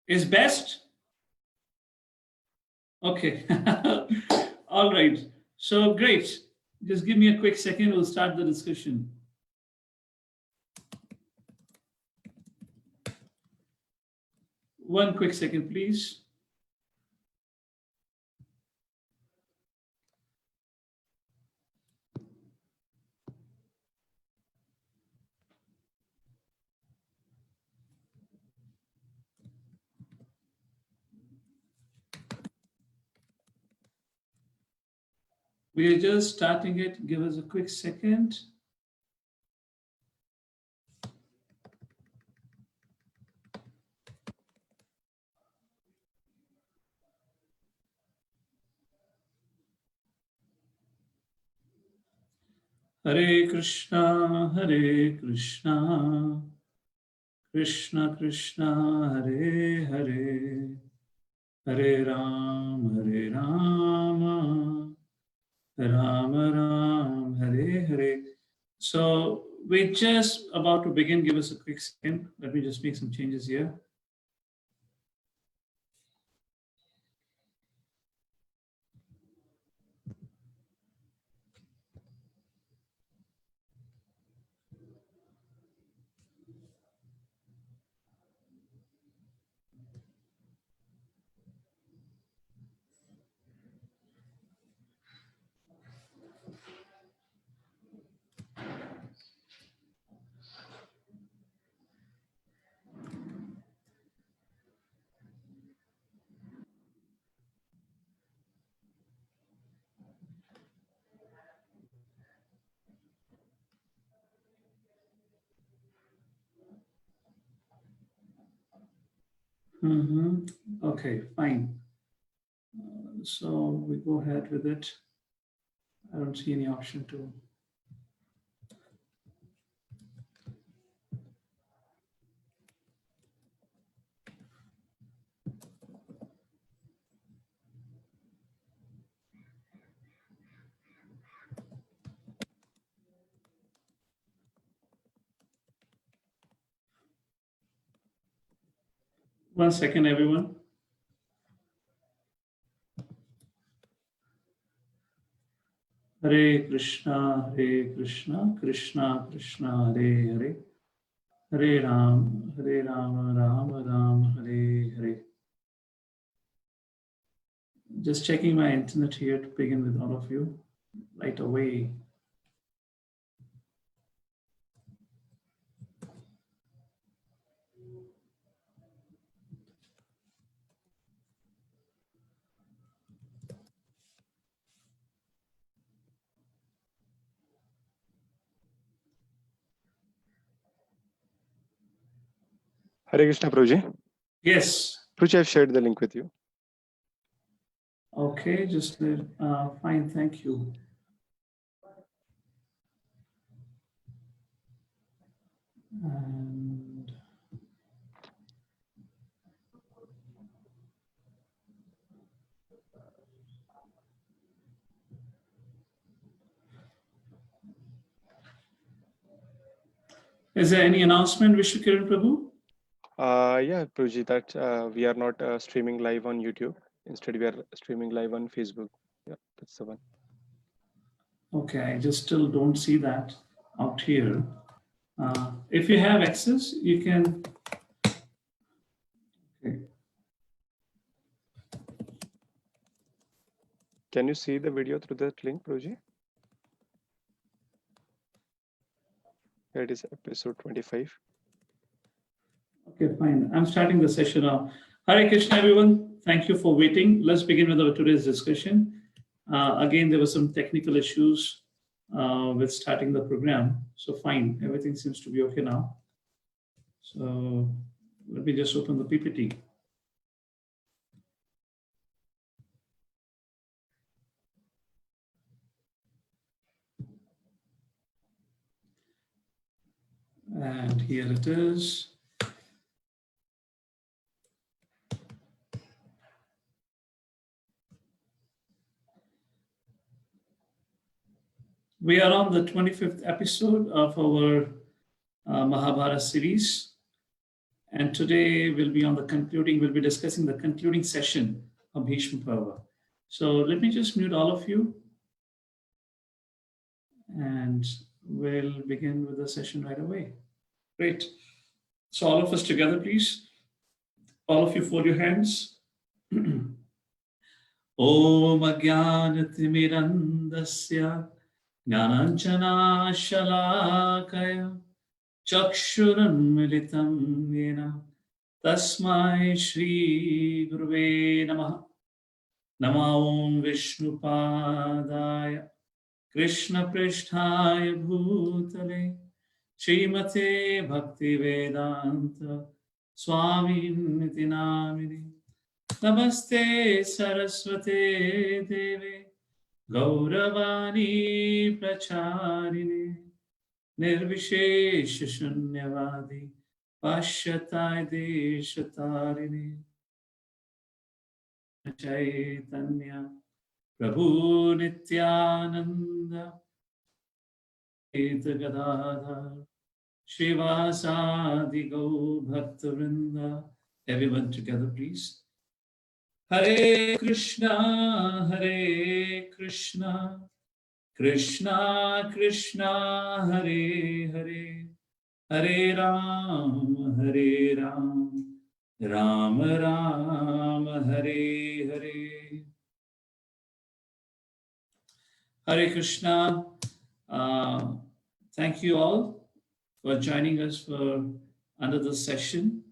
is best? Okay. All right. So great. Just give me a quick second. We'll start the discussion. One quick second, please. We are just starting it. Give us a quick second. Hare Krishna, Krishna Krishna, Hare Hare, Hare Rama, Rama Ram, Hare Hare. So we're just about to begin. Give us a quick second. Let me just make some changes here. Okay, fine. So we go ahead with it. I don't see any option to. One second, everyone. Hare Krishna, Krishna Krishna, Hare Hare, Hare Ram, Rama Rama, Hare Hare. Just checking my internet here to begin with all of you right away. Hare Krishna, Prabhuji. Yes. Prabhuji, I've shared the link with you. Okay, just fine, thank you. And is there any announcement, Vishwakiran Prabhu? Yeah, Prabhuji, that we are not streaming live on YouTube. Instead, we are streaming live on Facebook. Yeah, that's the one. Okay, I just still don't see that out here. If you have access, you can. Okay. Can you see the video through that link, Prabhuji? Here it is, episode 25. Okay, fine. I'm starting the session now. Hare Krishna, everyone. Thank you for waiting. Let's begin with our today's discussion. Again, there were some technical issues with starting the program. So fine, everything seems to be okay now. So let me just open the PPT. And here it is. We are on the 25th episode of our Mahabharata series. And today we'll be discussing the concluding session of Bhishma Parva. So let me just mute all of you and we'll begin with the session right away. Great. So all of us together, please. All of you fold your hands. Om Ajnanatirmirandasya Jnananjana Shalakaya Chakshuranmilitam Yena Tasmai Shri Guruve Namaha. Namo Om Vishnupadaya Krishna Pristhaya Bhutale Srimate Bhaktivedanta Swami Niti Namini Namaste Saraswate Deve Gauravani Pracharine Nirvishesha Shunyavadi Pashyatai Deshatarine Chaitanya Prabhu Nityananda Advaita Gadadhar Shivasadi Gau Bhaktavrinda. Everyone together, please. Hare Krishna, Krishna Krishna, Hare Hare, Hare Ram, Ram Ram, Hare Hare. Hare Krishna. Thank you all for joining us for another session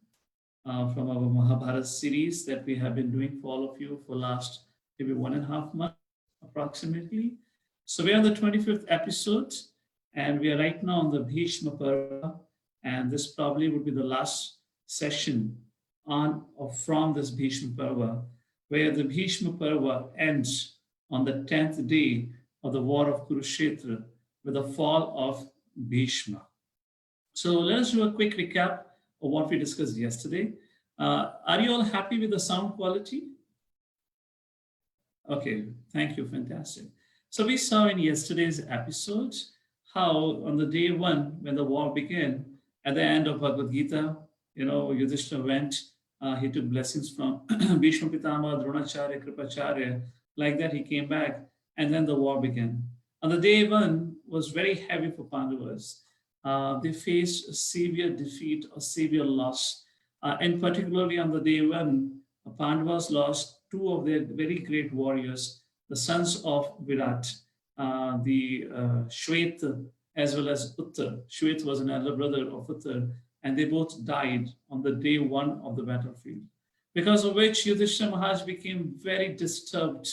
from our Mahabharata series that we have been doing for all of you for last maybe 1.5 months approximately. So we are on the 25th episode and we are right now on the Bhishma Parva, and this probably would be the last session on or from this Bhishma Parva, where the Bhishma Parva ends on the 10th day of the war of Kurukshetra with the fall of Bhishma. So let us do a quick recap of what we discussed yesterday. Are you all happy with the sound quality? Okay, thank you, fantastic. So we saw in yesterday's episode how on the day one, when the war began, at the end of Bhagavad Gita, Yudhishthira went, he took blessings from Bhishma Pitama, Dronacharya, Kripacharya, like that he came back, and then the war began. On the day one was very heavy for Pandavas. They faced a severe defeat or severe loss. And particularly on the day one, Pandavas lost two of their very great warriors, the sons of Virat, the Shweta as well as Uttar. Shweta was an elder brother of Uttar, and they both died on the day one of the battlefield. Because of which Yudhishthira Maharaj became very disturbed.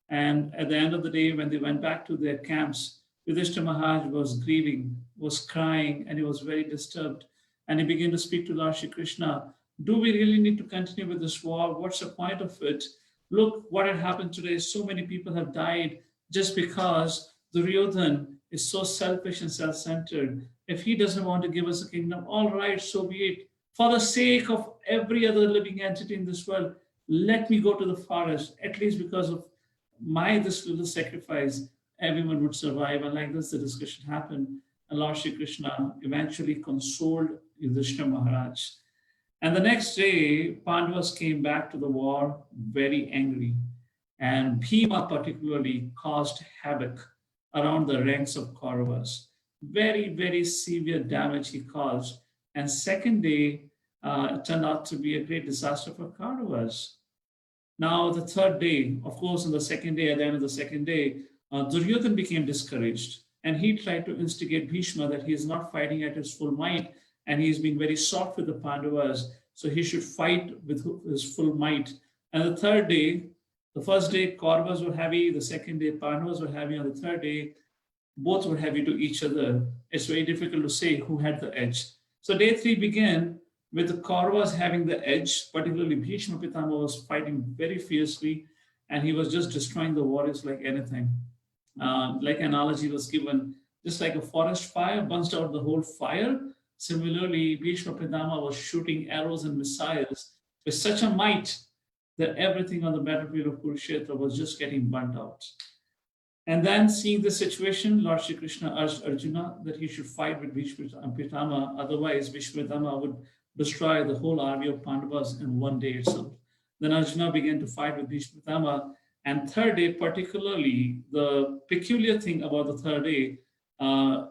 And at the end of the day, when they went back to their camps, Yudhishthira Maharaj was grieving, was crying, and he was very disturbed. And he began to speak to Lord Shri Krishna. Do we really need to continue with this war? What's the point of it? Look what had happened today. So many people have died just because Duryodhana is so selfish and self-centered. If he doesn't want to give us a kingdom, all right, so be it. For the sake of every other living entity in this world, let me go to the forest, at least because of this little sacrifice, everyone would survive. And like this, the discussion happened. And Lord Shri Krishna eventually consoled Yudhishthira Maharaj. And the next day, Pandavas came back to the war very angry. And Bhima particularly caused havoc around the ranks of Kauravas. Very, very severe damage he caused. And second day, it turned out to be a great disaster for Kauravas. Now, the third day, of course, on the second day, at the end of the second day, Duryodhana became discouraged. And he tried to instigate Bhishma that he is not fighting at his full might, and he is being very soft with the Pandavas, so he should fight with his full might. And the third day, the first day, Kauravas were heavy, the second day, Pandavas were heavy, on the third day, both were heavy to each other. It's very difficult to say who had the edge. So day three began with the Kauravas having the edge, particularly Bhishma Pitama was fighting very fiercely, and he was just destroying the warriors like anything. Like analogy was given, just like a forest fire burns out the whole fire. Similarly, Bhishma Pitama was shooting arrows and missiles with such a might that everything on the battlefield of Kurukshetra was just getting burnt out. And then seeing the situation, Lord Shri Krishna urged Arjuna that he should fight with Bhishma Pitama, otherwise Bhishma Pitama would destroy the whole army of Pandavas in one day itself. Then Arjuna began to fight with Bhishma Pitama. And third day, particularly, the peculiar thing about the third day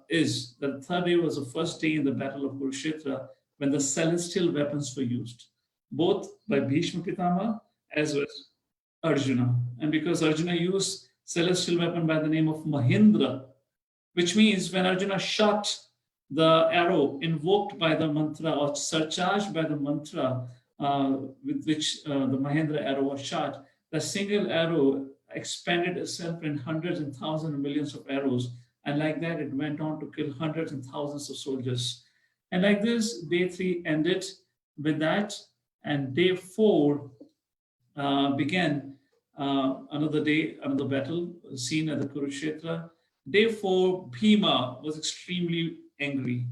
is that the third day was the first day in the battle of Kurukshetra when the celestial weapons were used, both by Bhishma Pitama as well as Arjuna. And because Arjuna used celestial weapon by the name of Mahindra, which means when Arjuna shot the arrow invoked by the mantra or surcharged by the mantra with which the Mahendra arrow was shot, the single arrow expanded itself in hundreds and thousands and millions of arrows. And like that, it went on to kill hundreds and thousands of soldiers. And like this, day 3 ended with that. And day 4 began another day, another battle seen at the Kurukshetra. Day 4, Bhima was extremely angry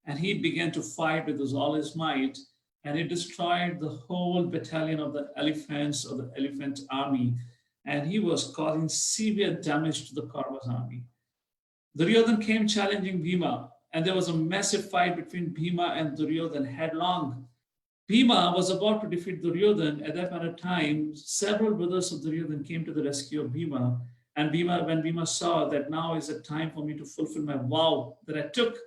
and he began to fight with all his might, and he destroyed the whole battalion of the elephants or the elephant army, and he was causing severe damage to the Kauravas army. Duryodhan came challenging Bhima, and there was a massive fight between Bhima and Duryodhan headlong. Bhima was about to defeat Duryodhan. At that point of time, several brothers of Duryodhan came to the rescue of Bhima. And Bhima, when Bhima saw that now is the time for me to fulfill my vow that I took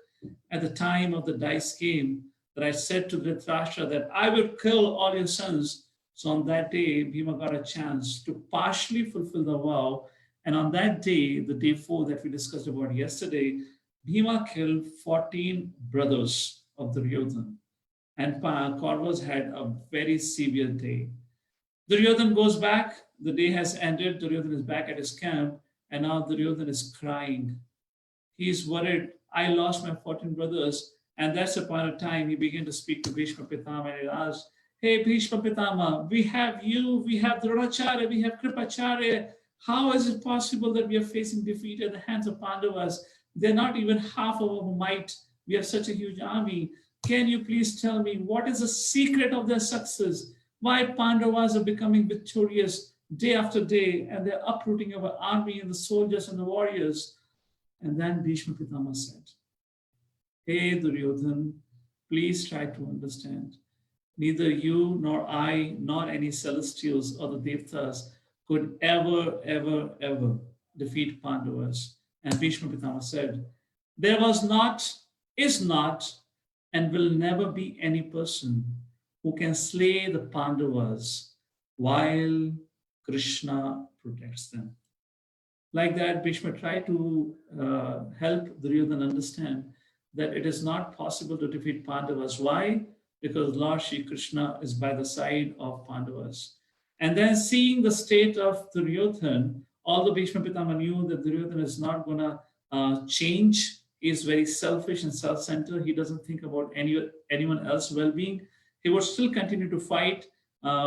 at the time of the dice game, that I said to Dhritarashtra that I will kill all your sons. So on that day, Bhima got a chance to partially fulfill the vow. And on that day, the day 4 that we discussed about yesterday, Bhima killed 14 brothers of Duryodhan. And Kauravas had a very severe day. Duryodhan goes back, the day has ended, Duryodhan is back at his camp, and now Duryodhan is crying. He's worried, I lost my 14 brothers, and that's the point of time he began to speak to Bhishma Pitama, and he asked, hey Bhishma Pitama, we have you, we have Dronacharya, we have Kripacharya. How is it possible that we are facing defeat at the hands of Pandavas? They're not even half of our might. We have such a huge army. Can you please tell me what is the secret of their success? Why Pandavas are becoming victorious day after day, and they're uprooting our army and the soldiers and the warriors? And then Bhishma Pitama said, hey Duryodhan, please try to understand. Neither you nor I nor any celestials or the Devtas could ever defeat Pandavas. And Bhishma Pitama said, there was not, is not, and will never be any person who can slay the Pandavas while Krishna protects them. Like that, Bhishma tried to help Duryodhana understand that it is not possible to defeat Pandavas. Why? Because Lord Shri Krishna is by the side of Pandavas. And then seeing the state of Duryodhana, although Bhishma Pitama knew that Duryodhana is not going to change, he is very selfish and self-centered, he doesn't think about anyone else's well-being, he would still continue to fight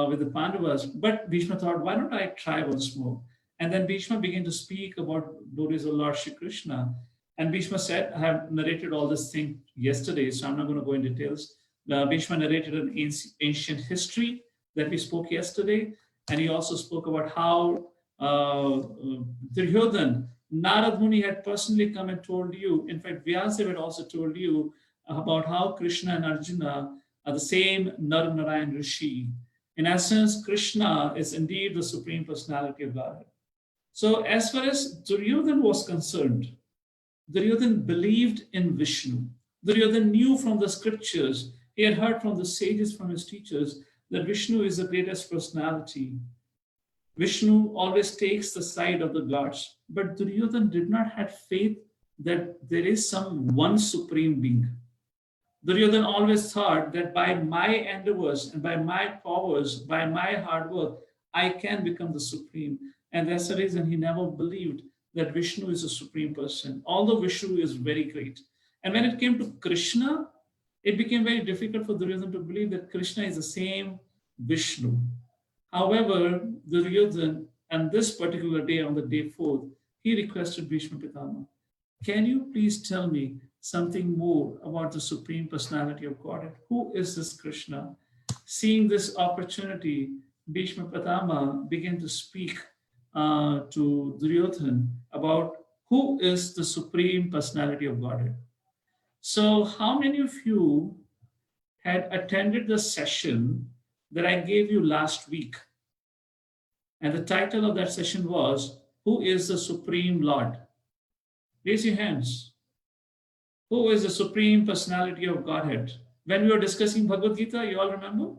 with the Pandavas. But Bhishma thought, why don't I try once more? And then Bhishma began to speak about glories of Lord Shri Krishna. And Bhishma said, I have narrated all this thing yesterday, so I'm not going to go in details. Bhishma narrated an ancient history that we spoke yesterday. And he also spoke about how Duryodhana, Narad Muni had personally come and told you, in fact, Vyasadeva had also told you about how Krishna and Arjuna are the same Nar Narayan Rishi. In essence, Krishna is indeed the Supreme Personality of Godhead. So as far as Duryodhana was concerned, Duryodhana believed in Vishnu. Duryodhana knew from the scriptures, he had heard from the sages, from his teachers, that Vishnu is the greatest personality. Vishnu always takes the side of the gods, but Duryodhana did not have faith that there is some one supreme being. Duryodhana always thought that by my endeavors and by my powers, by my hard work, I can become the supreme. And that's the reason he never believed that Vishnu is a supreme person, although Vishnu is very great. And when it came to Krishna, it became very difficult for Duryodhana to believe that Krishna is the same Vishnu. However, Duryodhana, on this particular day, on the day 4th, he requested Bhishma Pitama, can you please tell me something more about the Supreme Personality of Godhead? Who is this Krishna? Seeing this opportunity, Bhishma Pitama began to speak to Duryodhana about who is the Supreme Personality of Godhead. So how many of you had attended the session that I gave you last week. And the title of that session was, Who is the Supreme Lord? Raise your hands. Who is the Supreme Personality of Godhead? When we were discussing Bhagavad Gita, you all remember?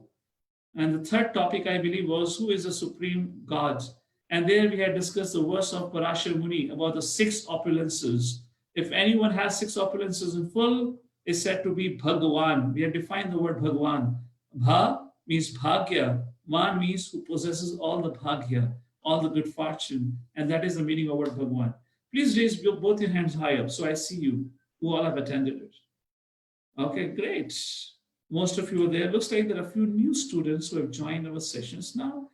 And the third topic, I believe, was who is the Supreme God? And there we had discussed the verse of Parashar Muni about the 6 opulences. If anyone has 6 opulences in full, is said to be Bhagavan. We have defined the word Bhagavan. Bha means Bhagya. Van means who possesses all the Bhagya, all the good fortune. And that is the meaning of word Bhagavan. Please raise both your hands high up so I see you who all have attended it. Okay, great. Most of you are there. Looks like there are a few new students who have joined our sessions now.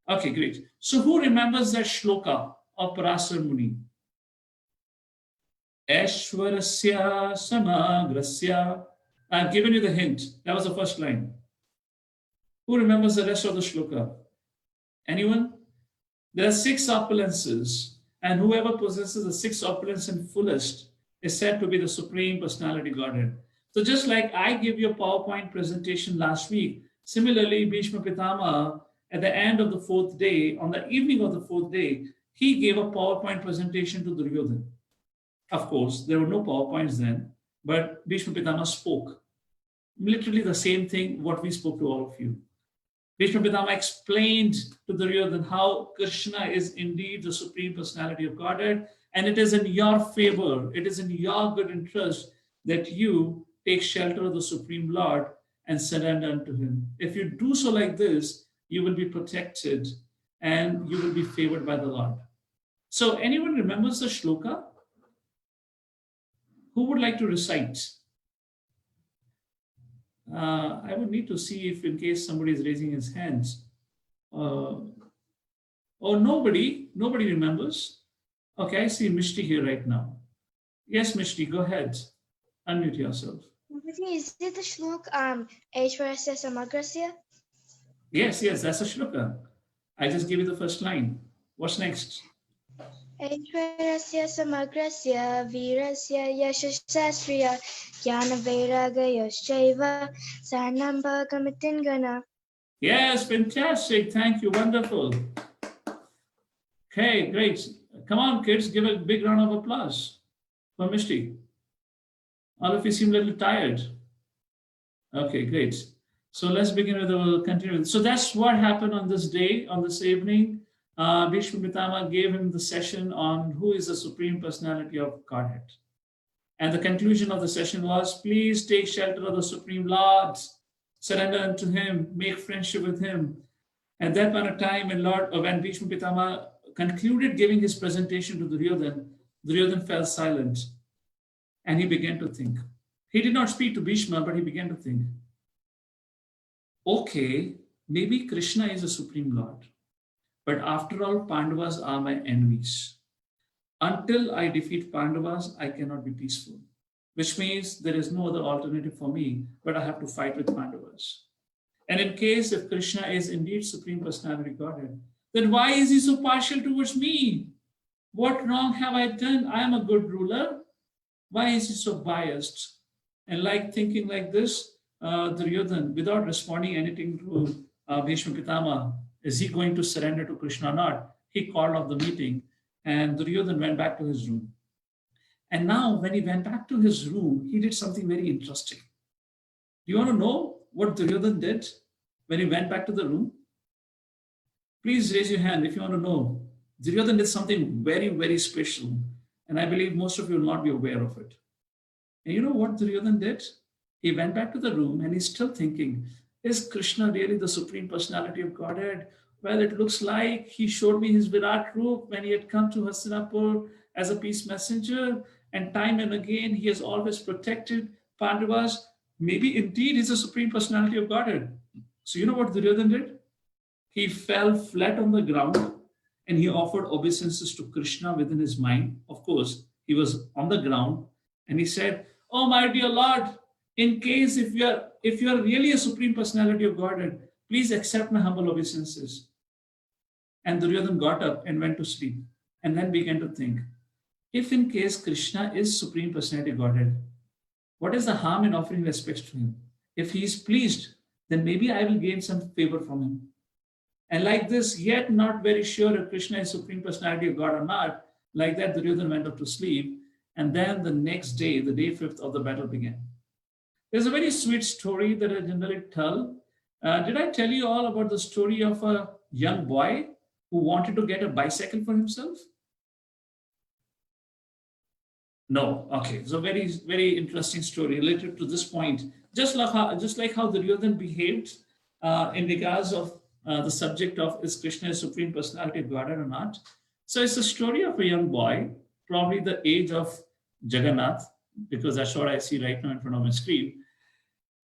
Okay, great. So who remembers that shloka of Parashar Muni? Aishwarasya samagrasya. I've given you the hint. That was the first line. Who remembers the rest of the shloka? Anyone? There are 6 opulences, and whoever possesses the 6 opulence in fullest is said to be the Supreme Personality Godhead. So just like I gave you a PowerPoint presentation last week, similarly, Bhisma Pitama, at the end of the 4th day, on the evening of the 4th day, he gave a PowerPoint presentation to Duryodhana. Of course, there were no PowerPoints then, but Bhisma Pitama spoke. Literally the same thing what we spoke to all of you. Bhisma Pitama explained to Duryodhana how Krishna is indeed the Supreme Personality of Godhead, and it is in your favor, it is in your good interest that you take shelter of the Supreme Lord and surrender unto him. If you do so like this, you will be protected and you will be favored by the Lord. So anyone remembers the shloka? Who would like to recite? I would need to see if in case somebody is raising his hands. Oh, nobody remembers. Okay, I see Mishti here right now. Yes, Mishti, go ahead. Unmute yourself. Is it the shlok Aishwarasya Samagrasya? Yes, that's a shloka. I just gave you the first line. What's next? Aishwarasya Samagrasya Virasya Yashasasriya Jnana Vairagyayoshchaiva Sarnamba Kamitingana. Yes, fantastic. Thank you. Wonderful. Okay, great. Come on, kids, give a big round of applause for Mishti. All of you seem a little tired. Okay, great. So let's begin with the continue. So that's what happened on this day, on this evening. Bhishma Pitama gave him the session on who is the Supreme Personality of Godhead. And the conclusion of the session was, please take shelter of the Supreme Lord, surrender unto him, make friendship with him. At that point of time, when Bhishma Pitama concluded giving his presentation to Duryodhana, Duryodhana fell silent and he began to think. He did not speak to Bhishma, but he began to think, okay, maybe Krishna is a Supreme Lord, but after all, Pandavas are my enemies. Until I defeat Pandavas, I cannot be peaceful, which means there is no other alternative for me, but I have to fight with Pandavas. And in case if Krishna is indeed Supreme Personality Godhead, then why is he so partial towards me? What wrong have I done? I am a good ruler. Why is he so biased? And like thinking like this, Duryodhana, without responding anything to Bhishma Pitama, is he going to surrender to Krishna or not? He called off the meeting and Duryodhana went back to his room. And now when he went back to his room, he did something very interesting. Do you want to know what Duryodhana did when he went back to the room? Please raise your hand if you want to know. Duryodhana did something very, very special. And I believe most of you will not be aware of it. And you know what Duryodhana did? He went back to the room and he's still thinking, is Krishna really the Supreme Personality of Godhead? Well, it looks like he showed me his Virat Roop when he had come to Hastinapur as a peace messenger. And time and again, he has always protected Pandavas. Maybe indeed he's the Supreme Personality of Godhead. So you know what Duryodhana did? He fell flat on the ground and he offered obeisances to Krishna within his mind. Of course, he was on the ground and he said, oh my dear Lord, in case if you are really a Supreme Personality of Godhead, please accept my humble obeisances. And Duryodhana got up and went to sleep and then began to think, if in case Krishna is Supreme Personality of Godhead, what is the harm in offering respects to him? If he is pleased, then maybe I will gain some favor from him. And like this, yet not very sure if Krishna is Supreme Personality of God or not, like that, Duryodhana went off to sleep. And then the next day, the day 5th of the battle began. There's a very sweet story that I generally tell. Did I tell you all about the story of a young boy who wanted to get a bicycle for himself? No. Okay. So very, very interesting story related to this point. Just like how Duryodhana behaved in regards of the subject of is Krishna a Supreme Personality of God or not. So it's a story of a young boy, probably the age of Jagannath, because that's what I see right now in front of my screen.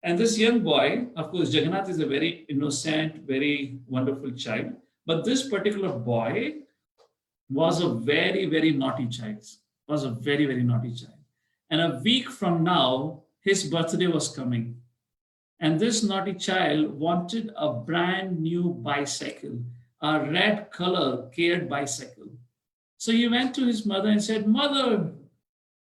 And this young boy, of course, Jagannath is a very innocent, very wonderful child. But this particular boy was a very, very naughty child. Was a very, very naughty child. And a week from now, his birthday was coming. And this naughty child wanted a brand new bicycle, a red color geared bicycle. So he went to his mother and said, "Mother,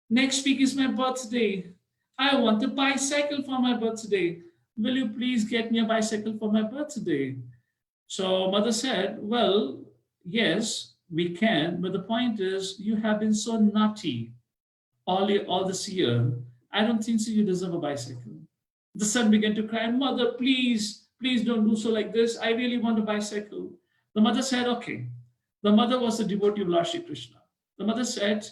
next week is my birthday. I want a bicycle for my birthday. Will you please get me a bicycle for my birthday?" So mother said, "Well, yes, we can, but the point is you have been so naughty all this year. I don't think so you deserve a bicycle." The son began to cry, "Mother, please, please don't do so like this. I really want a bicycle." The mother said, "Okay." The mother was a devotee of Lord Shri Krishna. The mother said,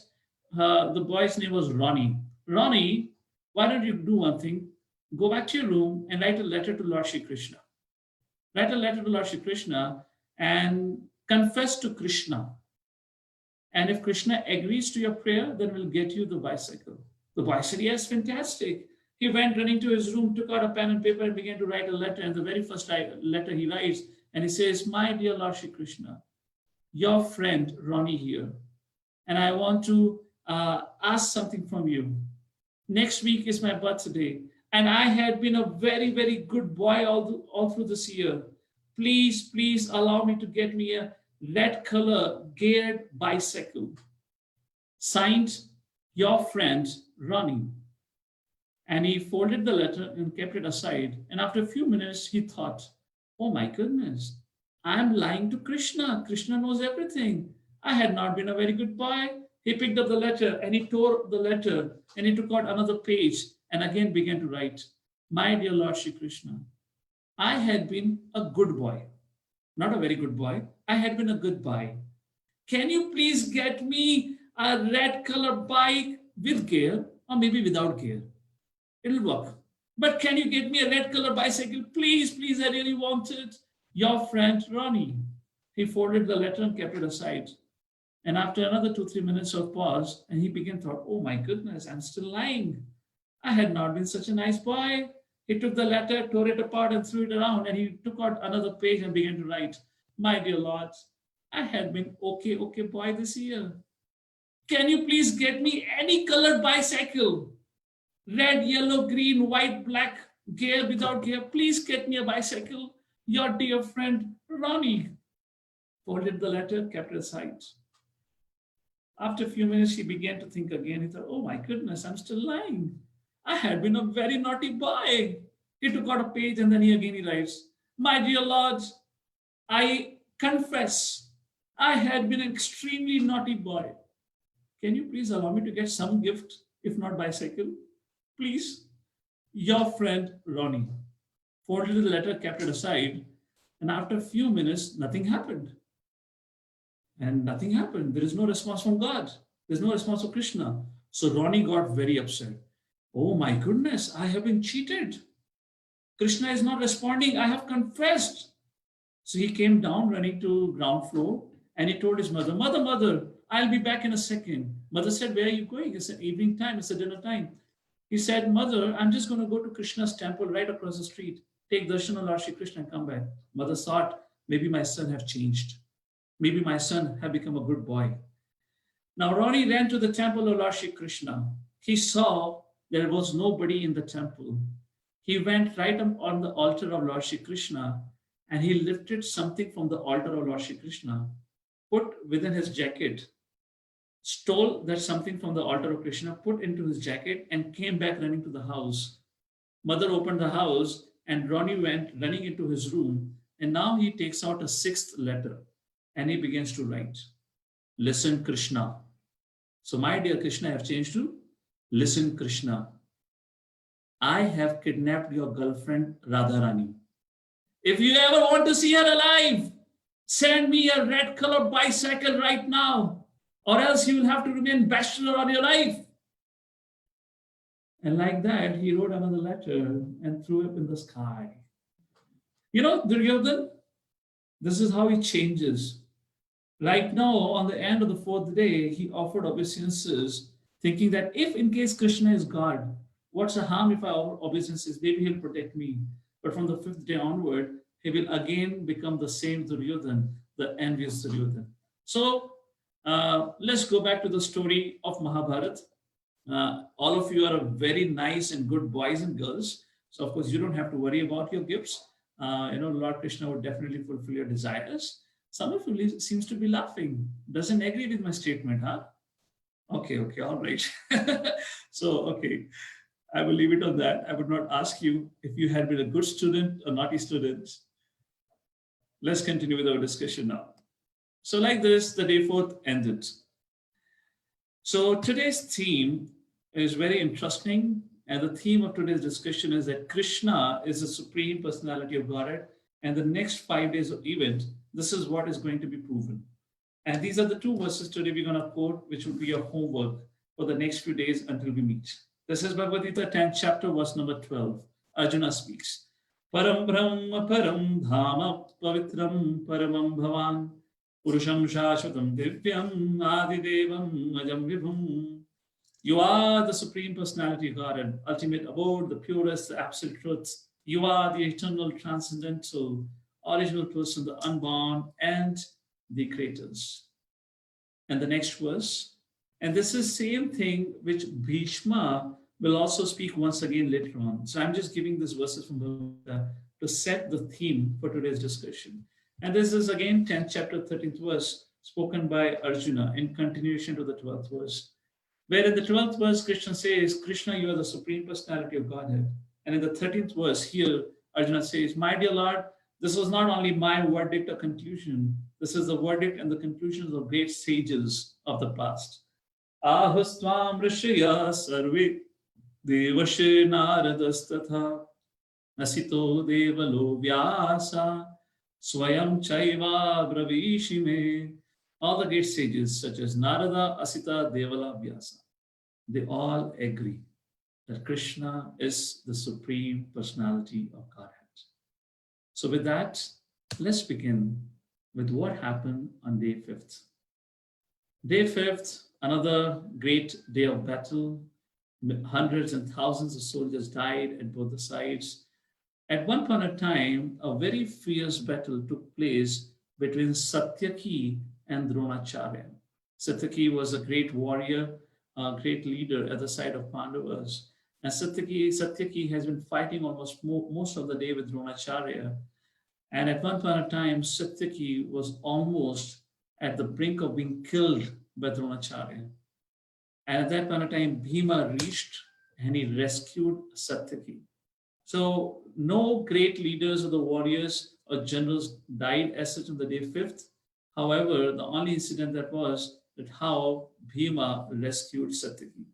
the boy's name was Ronnie. "Ronnie, why don't you do one thing? Go back to your room and write a letter to Lord Shri Krishna. Write a letter to Lord Shri Krishna and confess to Krishna. And if Krishna agrees to your prayer, then we'll get you the bicycle." The boy said, "Yes, fantastic." He went running to his room, took out a pen and paper and began to write a letter. And the very first letter he writes, and he says, "My dear Lord Shri Krishna, your friend Ronnie here, and I want to ask something from you. Next week is my birthday, and I had been a very, very good boy all through this year. Please, please allow me to get me a red color geared bicycle. Signed, your friend Ronnie." And he folded the letter and kept it aside. And after a few minutes, he thought, "Oh my goodness, I'm lying to Krishna. Krishna knows everything. I had not been a very good boy." He picked up the letter and he tore the letter and he took out another page and again began to write, "My dear Lord Shri Krishna, I had been a good boy. Not a very good boy. I had been a good boy. Can you please get me a red color bike with gear or maybe without gear? It'll work. But can you get me a red color bicycle? Please, please, I really want it. Your friend Ronnie." He folded the letter and kept it aside. And after another 2-3 minutes of pause, and he began to thought, "Oh my goodness, I'm still lying. I had not been such a nice boy." He took the letter, tore it apart and threw it around, and he took out another page and began to write, "My dear Lord, I had been okay boy this year. Can you please get me any colored bicycle? Red, yellow, green, white, black, gear, without gear. Please get me a bicycle. Your dear friend, Ronnie." Folded the letter, kept it aside. After a few minutes, he began to think again. He thought, "Oh my goodness, I'm still lying. I had been a very naughty boy." He took out a page and then he writes, "My dear Lord, I confess, I had been an extremely naughty boy. Can you please allow me to get some gift, if not bicycle? Please, your friend Ronnie." Folded the letter, kept it aside, and after a few minutes, nothing happened. And nothing happened. There is no response from God. There's no response from Krishna. So Ronnie got very upset. "Oh my goodness, I have been cheated. Krishna is not responding. I have confessed." So he came down running to ground floor and he told his mother, Mother, I'll be back in a second." Mother said, "Where are you going?" It's an evening time. It's a dinner time. He said, "Mother, I'm just going to go to Krishna's temple right across the street. Take darshan of Lord Shri Krishna and come back." Mother thought, maybe my son have changed. Maybe my son have become a good boy. Now Ronnie ran to the temple of Lord Shri Krishna. He saw there was nobody in the temple. He went right up on the altar of Lord Shri Krishna and he lifted something from the altar of Lord Shri Krishna, put within his jacket, stole that something from the altar of Krishna, put into his jacket and came back running to the house. Mother opened the house and Ronnie went running into his room, and now he takes out a sixth letter and he begins to write, "Listen, Krishna." So, my dear Krishna, I have changed to "Listen, Krishna. I have kidnapped your girlfriend Radharani. If you ever want to see her alive, send me a red colored bicycle right now, or else you will have to remain bachelor all your life. And like that, he wrote another letter and threw it in the sky. You know, Duryodhan, this is how he changes. Right now, on the end of the fourth day, he offered obeisances, thinking that if in case Krishna is God, what's the harm if I offer obeisances? Maybe he'll protect me. But from the fifth day onward, he will again become the same Duryodhan, the envious Duryodhan. So let's go back to the story of Mahabharata. All of you are very nice and good boys and girls. So of course, you don't have to worry about your gifts. Lord Krishna would definitely fulfill your desires. Some of you seems to be laughing. Doesn't agree with my statement, huh? Okay, all right. So, okay, I will leave it on that. I would not ask you if you had been a good student or naughty student. Let's continue with our discussion now. So like this, the day fourth ended. So today's theme is very interesting. And the theme of today's discussion is that Krishna is the Supreme Personality of Godhead. And the next 5 days of event, this is what is going to be proven. And these are the two verses today we're going to quote, which will be your homework for the next few days until we meet. This is Bhagavad Gita 10th chapter, verse number 12. Arjuna speaks. Param Brahma Param Dhama Pavitram Paramam Bhavan Purusham Shashvatam Divyam Adidevam Ajam Vibhum. You are the Supreme Personality of God, ultimate abode, the purest, the absolute truth. You are the eternal, transcendental, original person, the unborn, and the creators. And the next verse, and this is same thing which Bhisma will also speak once again later on. So I'm just giving these verses from Bhagavad to set the theme for today's discussion. And this is again 10th chapter, 13th verse, spoken by Arjuna in continuation to the 12th verse. Where in the 12th verse, Krishna says, Krishna, you are the Supreme Personality of Godhead. And in the 13th verse here, Arjuna says, my dear Lord, this was not only my verdict or conclusion, this is the verdict and the conclusions of great sages of the past. Ahastvam rishya sarve devashe naradastatha nasito devalo vyasa swayam chaiva bravishime. All the great sages such as Narada, Asita, Devala, Vyasa, they all agree that Krishna is the Supreme Personality of Godhead. So with that, let's begin with what happened on day 5th. Day 5th, another great day of battle. Hundreds and thousands of soldiers died at both the sides. At one point of time, a very fierce battle took place between Satyaki and Dronacharya. Satyaki was a great warrior, a great leader at the side of Pandavas. And Satyaki has been fighting almost most of the day with Dronacharya. And at one point of time, Satyaki was almost at the brink of being killed by Dronacharya. And at that point of time, Bhima reached and he rescued Satyaki. So no great leaders of the warriors or generals died as such on the day 5th. However, the only incident that was that how Bhima rescued Satyaki.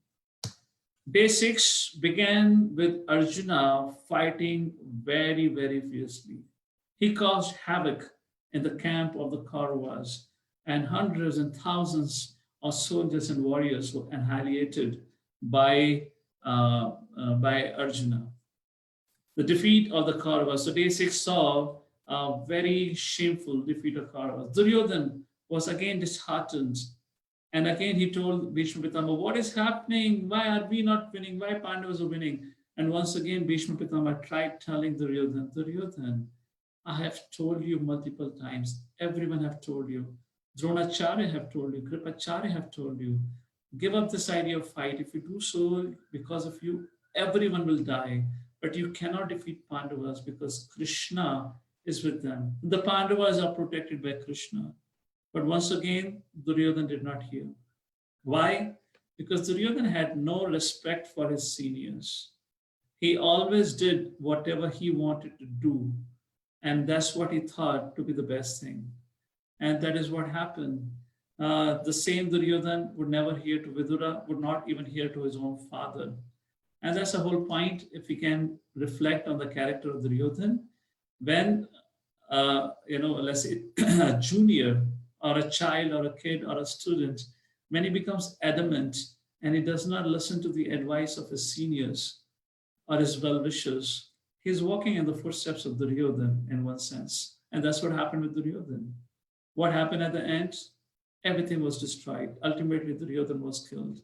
Day 6 began with Arjuna fighting very, very fiercely. He caused havoc in the camp of the Kauravas, and hundreds and thousands of soldiers and warriors were annihilated by Arjuna. The defeat of the Kauravas. So day 6 saw a very shameful defeat of Kauravas. Duryodhan was again disheartened. And again he told Bhishma Pitama, what is happening? Why are we not winning? Why Pandavas are winning? And once again Bhishma Pitama tried telling Duryodhan, Duryodhan, I have told you multiple times. Everyone have told you. Dronacharya have told you. Kripacharya have told you. Give up this idea of fight. If you do so, because of you, everyone will die. But you cannot defeat Pandavas because Krishna is with them. The Pandavas are protected by Krishna. But once again, Duryodhan did not hear. Why? Because Duryodhan had no respect for his seniors. He always did whatever he wanted to do. And that's what he thought to be the best thing. And that is what happened. The same Duryodhan would never hear to Vidura, would not even hear to his own father. And that's the whole point. If we can reflect on the character of Duryodhan, when, let's say a junior or a child or a kid or a student, when he becomes adamant and he does not listen to the advice of his seniors or his well-wishers, he's walking in the footsteps of Duryodhan in one sense. And that's what happened with Duryodhan. What happened at the end? Everything was destroyed. Ultimately, Duryodhan was killed.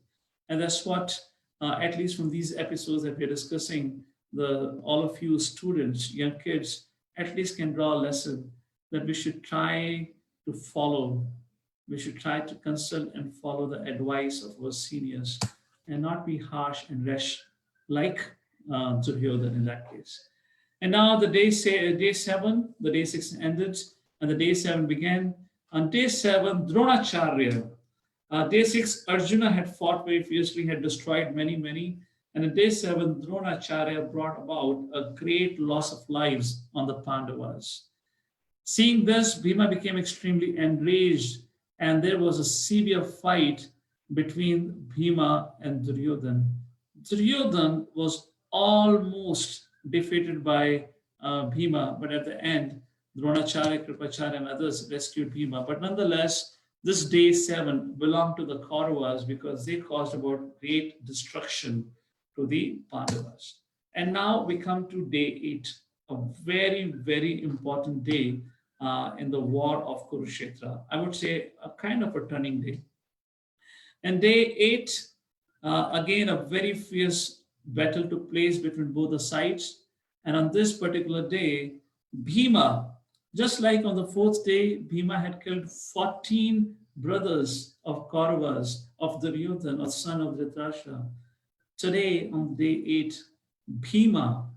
And that's what, at least from these episodes that we're discussing, all of you students, young kids, at least can draw a lesson that we should try to follow. We should try to consult and follow the advice of our seniors and not be harsh and rash like Duryodhan in that case. And now the day 7, the day 6 ended, and the day 7 began. On day 7, Dronacharya. Day 6, Arjuna had fought very fiercely, had destroyed many. And on day 7, Dronacharya brought about a great loss of lives on the Pandavas. Seeing this, Bhima became extremely enraged, and there was a severe fight between Bhima and Duryodhan. Duryodhan was almost defeated by Bhima, but at the end, Dronacharya, Kripacharya, and others rescued Bhima. But nonetheless, this day 7 belonged to the Kauravas because they caused about great destruction to the Pandavas. And now we come to day 8, a very important day in the war of Kurukshetra. I would say a kind of a turning day. And day 8, again, a very fierce battle took place between both the sides. And on this particular day, Bhima, just like on the 4th day, Bhima had killed 14 brothers of Kauravas, of Duryodhan, or son of Dhritarashtra. Today, on day 8, Bhima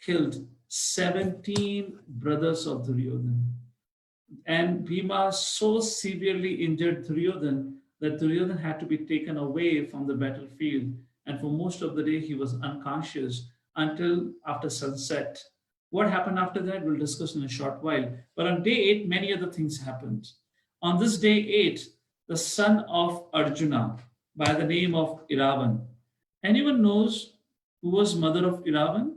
killed 17 brothers of Duryodhan. And Bhima so severely injured Duryodhan that Duryodhan had to be taken away from the battlefield. And for most of the day, he was unconscious until after sunset. What happened after that, we'll discuss in a short while. But on day 8, many other things happened. On this day 8, the son of Arjuna, by the name of Iravan. Anyone knows who was mother of Iravan?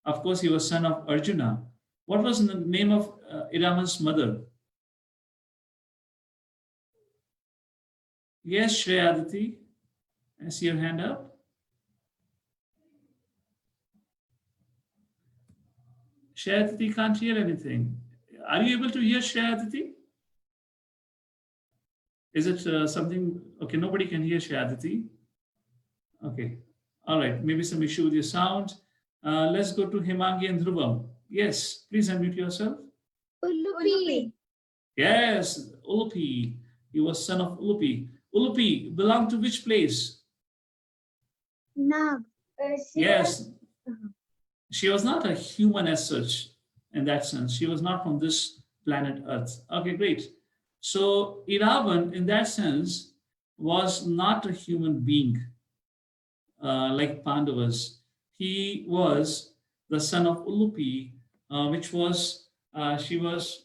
Of course, he was son of Arjuna. What was the name of Iravan's mother? Yes, Shreya Aditi, I see your hand up. Shreya Aditi can't hear anything. Are you able to hear Shreya Aditi? Is it something? Okay, nobody can hear Shreya Aditi. Okay, all right, maybe some issue with your sound. Let's go to Himangi and Dhruvam. Yes, please unmute yourself. Ulupi. Yes, Ulupi. He was son of Ulupi. Ulupi belonged to which place? Nag. Yes. She was not a human as such in that sense. She was not from this planet Earth. Okay, great. So Iravan, in that sense, was not a human being like Pandavas. He was the son of Ulupi, which was, she was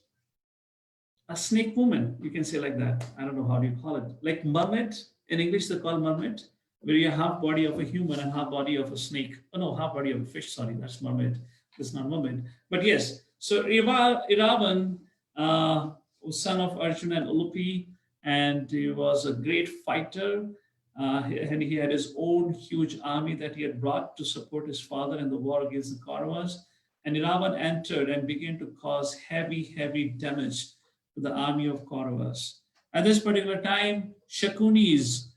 a snake woman, you can say like that. I don't know how do you call it. Like mermaid, in English they call mermaid, where you have half body of a human and half body of a snake. Oh no, half body of a fish, sorry, that's mermaid. That's not mermaid. But yes, so Iravan was son of Arjuna and Ulupi, and he was a great fighter. And he had his own huge army that he had brought to support his father in the war against the Kauravas. And Iravan entered and began to cause heavy damage to the army of Kauravas. At this particular time, Shakunis,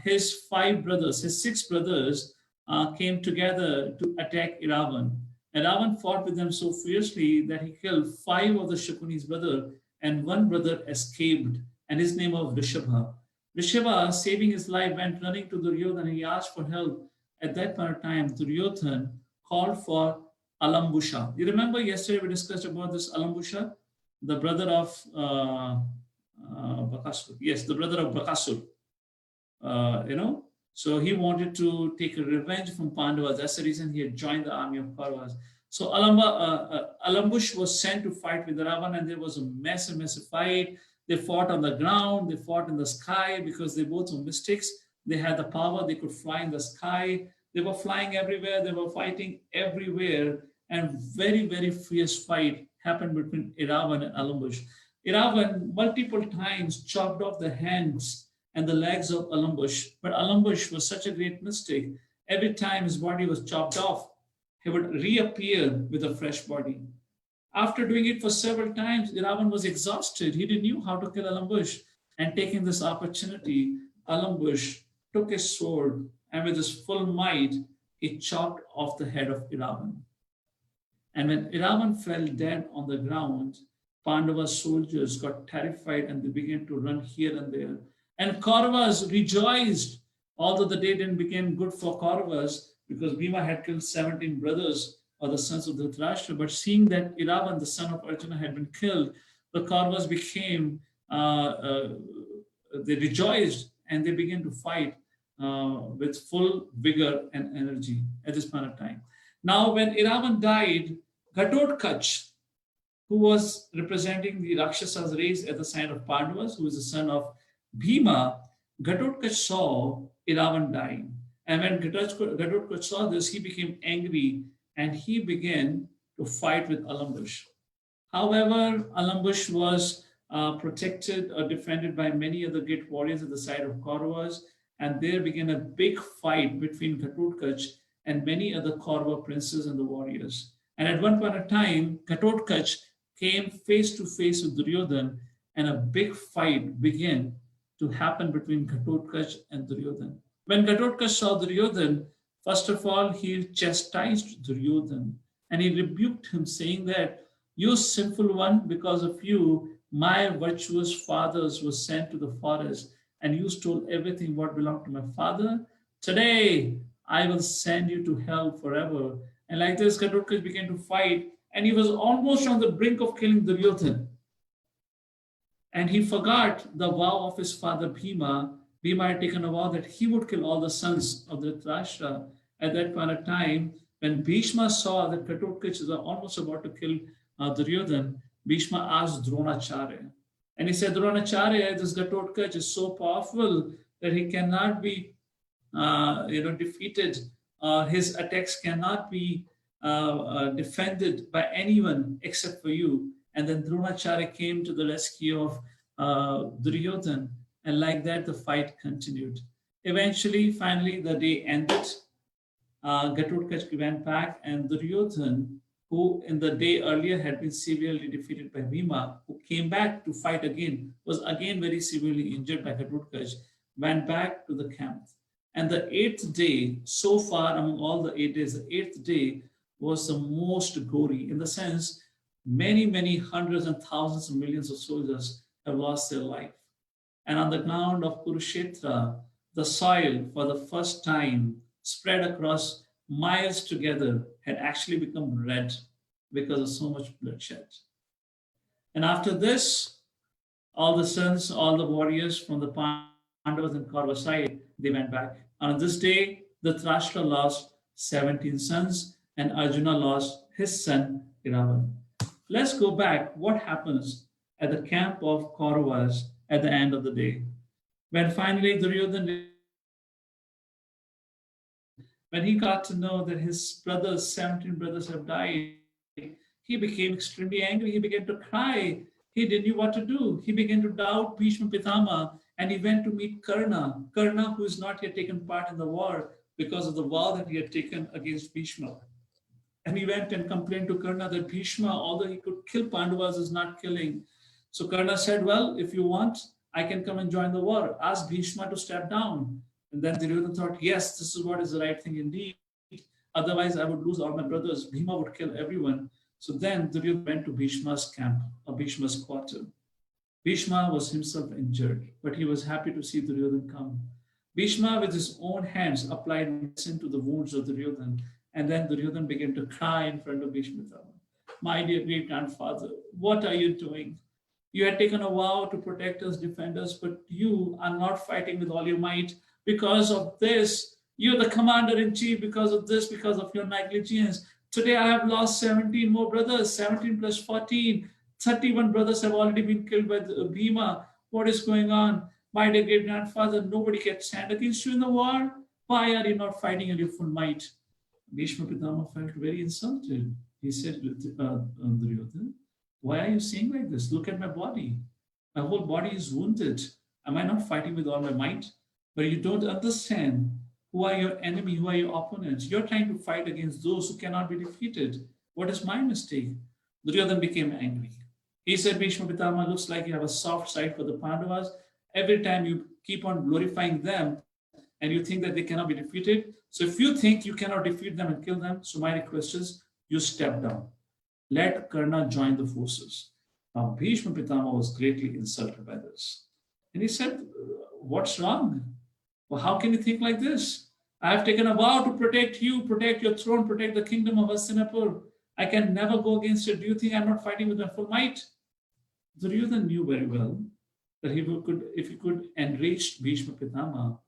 his 5 brothers, his 6 brothers came together to attack Iravan. And Iravan fought with them so fiercely that he killed 5 of the Shakunis' brothers, and 1 brother escaped, and his name was Rishabha. Rishabha, saving his life, went running to Duryodhan and he asked for help. At that point of time, Duryodhan called for Alambusha. You remember yesterday we discussed about this Alambusha, the brother of Bakasur. Yes, the brother of Bakasur. So he wanted to take a revenge from Pandavas. That's the reason he had joined the army of Kauravas. So Alambush was sent to fight with Iravan, and there was a massive fight. They fought on the ground, they fought in the sky because they both were mystics. They had the power, they could fly in the sky. They were flying everywhere, they were fighting everywhere, and very fierce fight happened between Iravan and Alambush. Iravan multiple times chopped off the hands and the legs of Alambush, but Alambush was such a great mystic. Every time his body was chopped off, he would reappear with a fresh body. After doing it for several times, Iravan was exhausted. He didn't know how to kill Alambush. And taking this opportunity, Alambush took his sword and with his full might, he chopped off the head of Iravan. And when Iravan fell dead on the ground, Pandava's soldiers got terrified and they began to run here and there. And Kauravas rejoiced, although the day didn't become good for Kauravas because Bhima had killed 17 brothers or the sons of Dhritarashtra. But seeing that Iravan, the son of Arjuna, had been killed, the Kauravas became, they rejoiced and they began to fight with full vigor and energy at this point of time. Now, when Iravan died, Ghatotkacha, who was representing the Rakshasas race at the side of Pandavas, who is the son of Bhima, Ghatotkacha saw Iravan dying. And when Ghatotkacha saw this, he became angry and he began to fight with Alambush. However, Alambush was protected or defended by many other great warriors at the side of Kauravas, and there began a big fight between Ghatotkacha and many other Kaurava princes and the warriors. And at one point of time, Ghatotkacha came face to face with Duryodhana, and a big fight began to happen between Ghatotkacha and Duryodhana. When Ghatotkacha saw Duryodhana, first of all, he chastised Duryodhana and he rebuked him, saying that, "You sinful one, because of you, my virtuous fathers were sent to the forest and you stole everything what belonged to my father. Today, I will send you to hell forever." And like this, Ghatotkacha began to fight, and he was almost on the brink of killing Duryodhana. And he forgot the vow of his father Bhima. Bhima had taken a vow that he would kill all the sons of Dhritarashtra. At that point of time, when Bhisma saw that Ghatotkacha was almost about to kill Duryodhana, Bhisma asked Dronacharya. And he said, "Dronacharya, this Ghatotkacha is so powerful that he cannot be defeated. His attacks cannot be defended by anyone except for you." And then Dronacharya came to the rescue of Duryodhana, and like that the fight continued. Eventually, finally, the day ended. Ghatotkacha went back, and Duryodhana, who in the day earlier had been severely defeated by Bhima, who came back to fight again, was again very severely injured by Ghatotkacha, went back to the camp. And the 8th day, so far among all the 8 days, the 8th day was the most gory, in the sense many hundreds and thousands of millions of soldiers have lost their life. And on the ground of Kurukshetra, the soil for the first time spread across miles together had actually become red because of so much bloodshed. And after this, all the sons, all the warriors from the Pandavas and Kaurava side, they went back. And on this day, Dhritarashtra lost 17 sons and Arjuna lost his son Iravan. Let's go back. What happens at the camp of Kauravas at the end of the day? When finally Duryodhana, when he got to know that his brothers, 17 brothers have died, he became extremely angry. He began to cry. He didn't know what to do. He began to doubt Bhishma Pitama, and he went to meet Karna. Karna, who has not yet taken part in the war because of the vow that he had taken against Bhishma. And he went and complained to Karna that Bhishma, although he could kill Pandavas, is not killing. So Karna said, "Well, if you want, I can come and join the war. Ask Bhishma to step down." And then Duryodhana thought, yes, this is what is the right thing indeed. Otherwise, I would lose all my brothers. Bhima would kill everyone. So then Duryodhana went to Bhishma's camp, or Bhishma's quarter. Bhishma was himself injured, but he was happy to see Duryodhana come. Bhishma, with his own hands, applied medicine to the wounds of Duryodhana. And then Duryodhana began to cry in front of Bhishma. "My dear great-grandfather, what are you doing? You had taken a vow to protect us, defend us, but you are not fighting with all your might because of this. You're the commander-in-chief because of this, because of your negligence. Today I have lost 17 more brothers, 17 plus 14. 31 brothers have already been killed by the Bhisma. What is going on? My dear great grandfather, nobody can stand against you in the war. Why are you not fighting at your full might? Bhishma Pitama felt very insulted. He said, Duryodhana, why are you saying like this? Look at my body. My whole body is wounded. Am I not fighting with all my might? But you don't understand who are your enemy, who are your opponents. You're trying to fight against those who cannot be defeated. What is my mistake? Duryodhana became angry. He said, Bhishma Pitama, looks like you have a soft side for the Pandavas. Every time you keep on glorifying them and you think that they cannot be defeated. So if you think you cannot defeat them and kill them, so my request is you step down. Let Karna join the forces. Now Bhishma Pitama was greatly insulted by this. And he said, what's wrong? Well, how can you think like this? I have taken a vow to protect you, protect your throne, protect the kingdom of Hastinapur. I can never go against it. Do you think I'm not fighting with my full might? Duryodhana knew very well that if he could enrage Bhishma Pitama,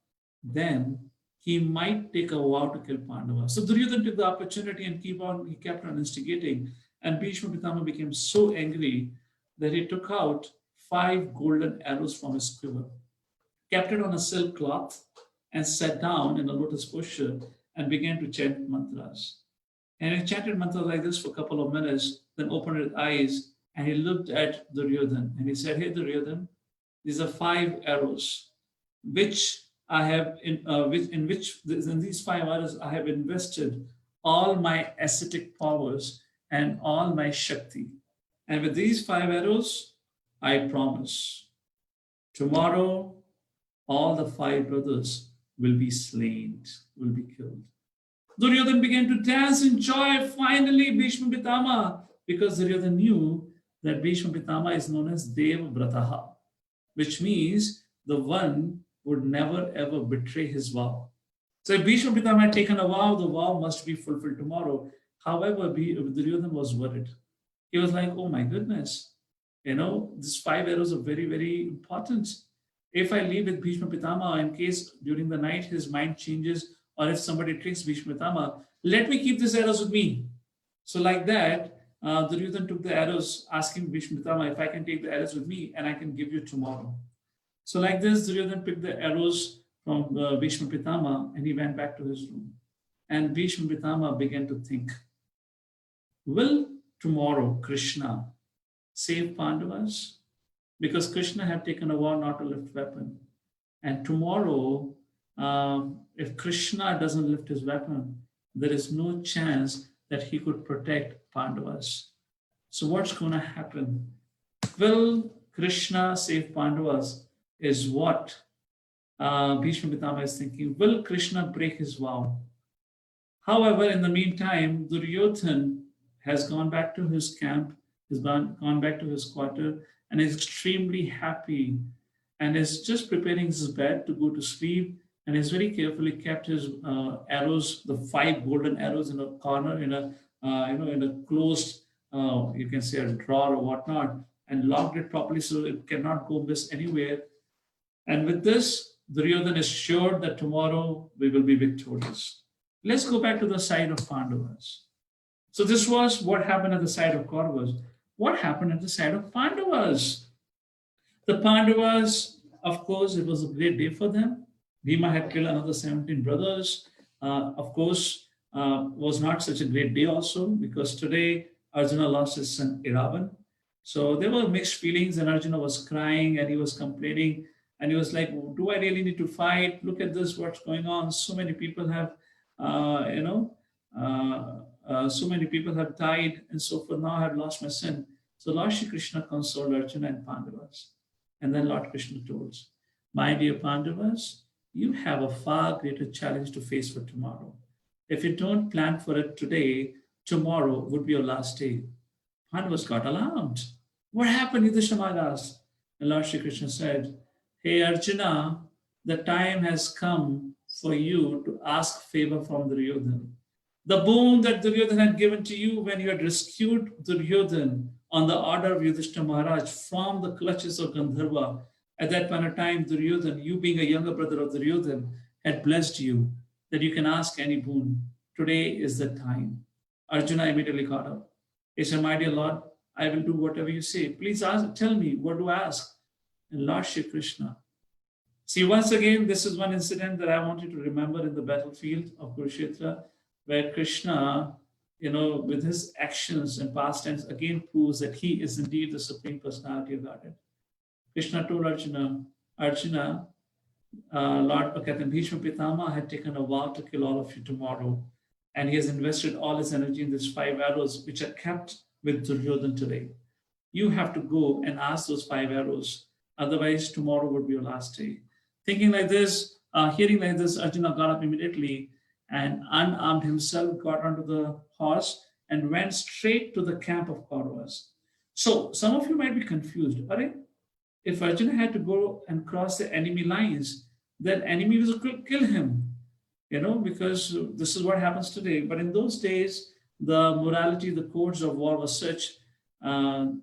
then he might take a vow to kill Pandavas. So Duryodhana took the opportunity and he kept on instigating. And Bhishma Pitama became so angry that he took out 5 golden arrows from his quiver, kept it on a silk cloth, and sat down in a lotus posture and began to chant mantras. And he chanted mantras like this for a couple of minutes, then opened his eyes and he looked at Duryodhana and he said, hey Duryodhana, these are 5 arrows, which I have in these 5 arrows I have invested all my ascetic powers and all my Shakti. And with these 5 arrows, I promise, tomorrow all the 5 brothers will be slain, will be killed. Duryodhana began to dance in joy. Finally, Bhishma Pitama, because Duryodhana knew that Bhishma Pitama is known as Deva Brataha, which means the one would never ever betray his vow. So if Bhishma Pitama had taken a vow, the vow must be fulfilled tomorrow. However, Duryodhana was worried. He was like, oh my goodness, these 5 arrows are very, very important. If I leave with Bhishma Pitama, in case during the night his mind changes, or if somebody tricks Bhishma Pitama, let me keep these arrows with me. So like that, Duryodhana took the arrows, asking Bhishma Pitama if I can take the arrows with me and I can give you tomorrow. So like this, Duryodhana picked the arrows from Bhishma Pitama and he went back to his room. And Bhishma Pitama began to think, will tomorrow Krishna save Pandavas? Because Krishna had taken a vow not to lift weapon. And tomorrow, if Krishna doesn't lift his weapon, there is no chance that he could protect Pandavas. So what's going to happen? Will Krishna save Pandavas is what Bhishma Pitama is thinking. Will Krishna break his vow? However, in the meantime, Duryodhana has gone back to his camp, has gone back to his quarter, and is extremely happy and is just preparing his bed to go to sleep, and has very carefully kept his arrows, the 5 golden arrows, in a corner, in a closed, you can say a drawer or whatnot, and locked it properly so it cannot go miss anywhere. And with this, Duryodhana is sure that tomorrow we will be victorious. Let's go back to the side of Pandavas. So this was what happened at the side of Kauravas. What happened at the side of Pandavas? The Pandavas, of course, it was a great day for them. Bhima had killed another 17 brothers. Of course, was not such a great day also, because today Arjuna lost his son Iravan. So there were mixed feelings, and Arjuna was crying and he was complaining. And he was like, do I really need to fight? Look at this, what's going on? So many people have, so many people have died, and so for now I have lost my son. So Lord Shri Krishna consoled Arjuna and Pandavas. And then Lord Krishna told, my dear Pandavas, you have a far greater challenge to face for tomorrow. If you don't plan for it today, tomorrow would be your last day. Pandavas got alarmed. What happened? Yudhishthira asked. And Lord Shri Krishna said, hey Arjuna, the time has come for you to ask favor from Duryodhana. The boon that Duryodhana had given to you when you had rescued Duryodhana on the order of Yudhishthira Maharaj from the clutches of Gandharva. At that point of time, Duryodhana, you being a younger brother of Duryodhana, had blessed you that you can ask any boon. Today is the time. Arjuna immediately got up. He said, my dear Lord, I will do whatever you say. Please ask, tell me, what do I ask? And Lord Shri Krishna. See, once again, this is one incident that I want you to remember in the battlefield of Kurukshetra, where Krishna, with his actions and past tense, again proves that he is indeed the Supreme Personality of Godhead. Krishna told Arjuna, Lord Bhishma Pitama had taken a vow to kill all of you tomorrow, and he has invested all his energy in these 5 arrows, which are kept with Duryodhana today. You have to go and ask those 5 arrows, otherwise tomorrow would be your last day. Thinking like this, hearing like this, Arjuna got up immediately and unarmed himself, got onto the horse and went straight to the camp of Kauravas. So some of you might be confused. If Arjuna had to go and cross the enemy lines, then enemy will kill him, because this is what happens today. But in those days, the morality, the codes of war was such that,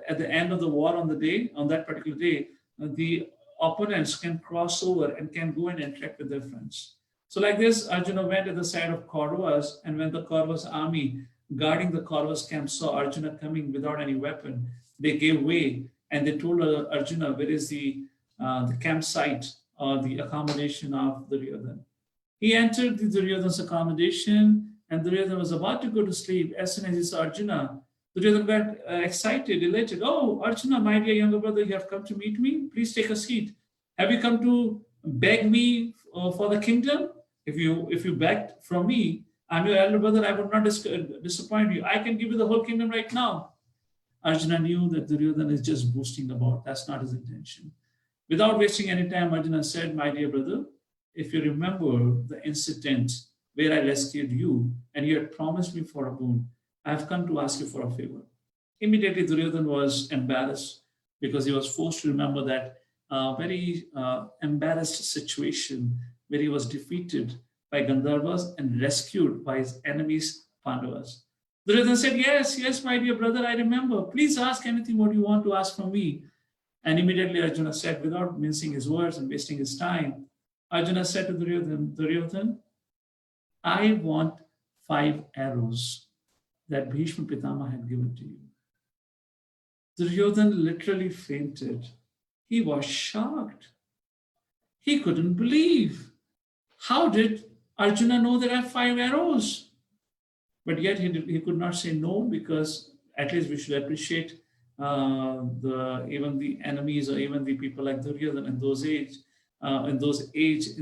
at the end of the war on that particular day, the opponents can cross over and can go and interact with their friends. So like this, Arjuna went at the side of Kauravas, and when the Kauravas army guarding the Kauravas camp saw Arjuna coming without any weapon, they gave way and they told Arjuna, where is the campsite or the accommodation of Duryodhana. He entered the Duryodhana's accommodation, and Duryodhana was about to go to sleep. As soon as he saw Arjuna, Duryodhana got excited, elated. Oh, Arjuna, my dear younger brother, you have come to meet me? Please take a seat. Have you come to beg me for the kingdom? If you begged from me, I'm your elder brother, I would not disappoint you. I can give you the whole kingdom right now. Arjuna knew that Duryodhana is just boasting about. That's not his intention. Without wasting any time, Arjuna said, my dear brother, if you remember the incident where I rescued you and you had promised me for a boon, I have come to ask you for a favor. Immediately, Duryodhana was embarrassed because he was forced to remember that very embarrassed situation where he was defeated by Gandharvas and rescued by his enemies, Pandavas. Duryodhana said, yes, my dear brother, I remember. Please ask anything what you want to ask from me. And immediately Arjuna said, without mincing his words and wasting his time, Arjuna said to Duryodhana, I want 5 arrows that Bhisma Pitama had given to you. Duryodhana literally fainted. He was shocked. He couldn't believe. How did Arjuna know there are 5 arrows? But yet he could not say no, because at least we should appreciate even the enemies or even the people like Duryodhana in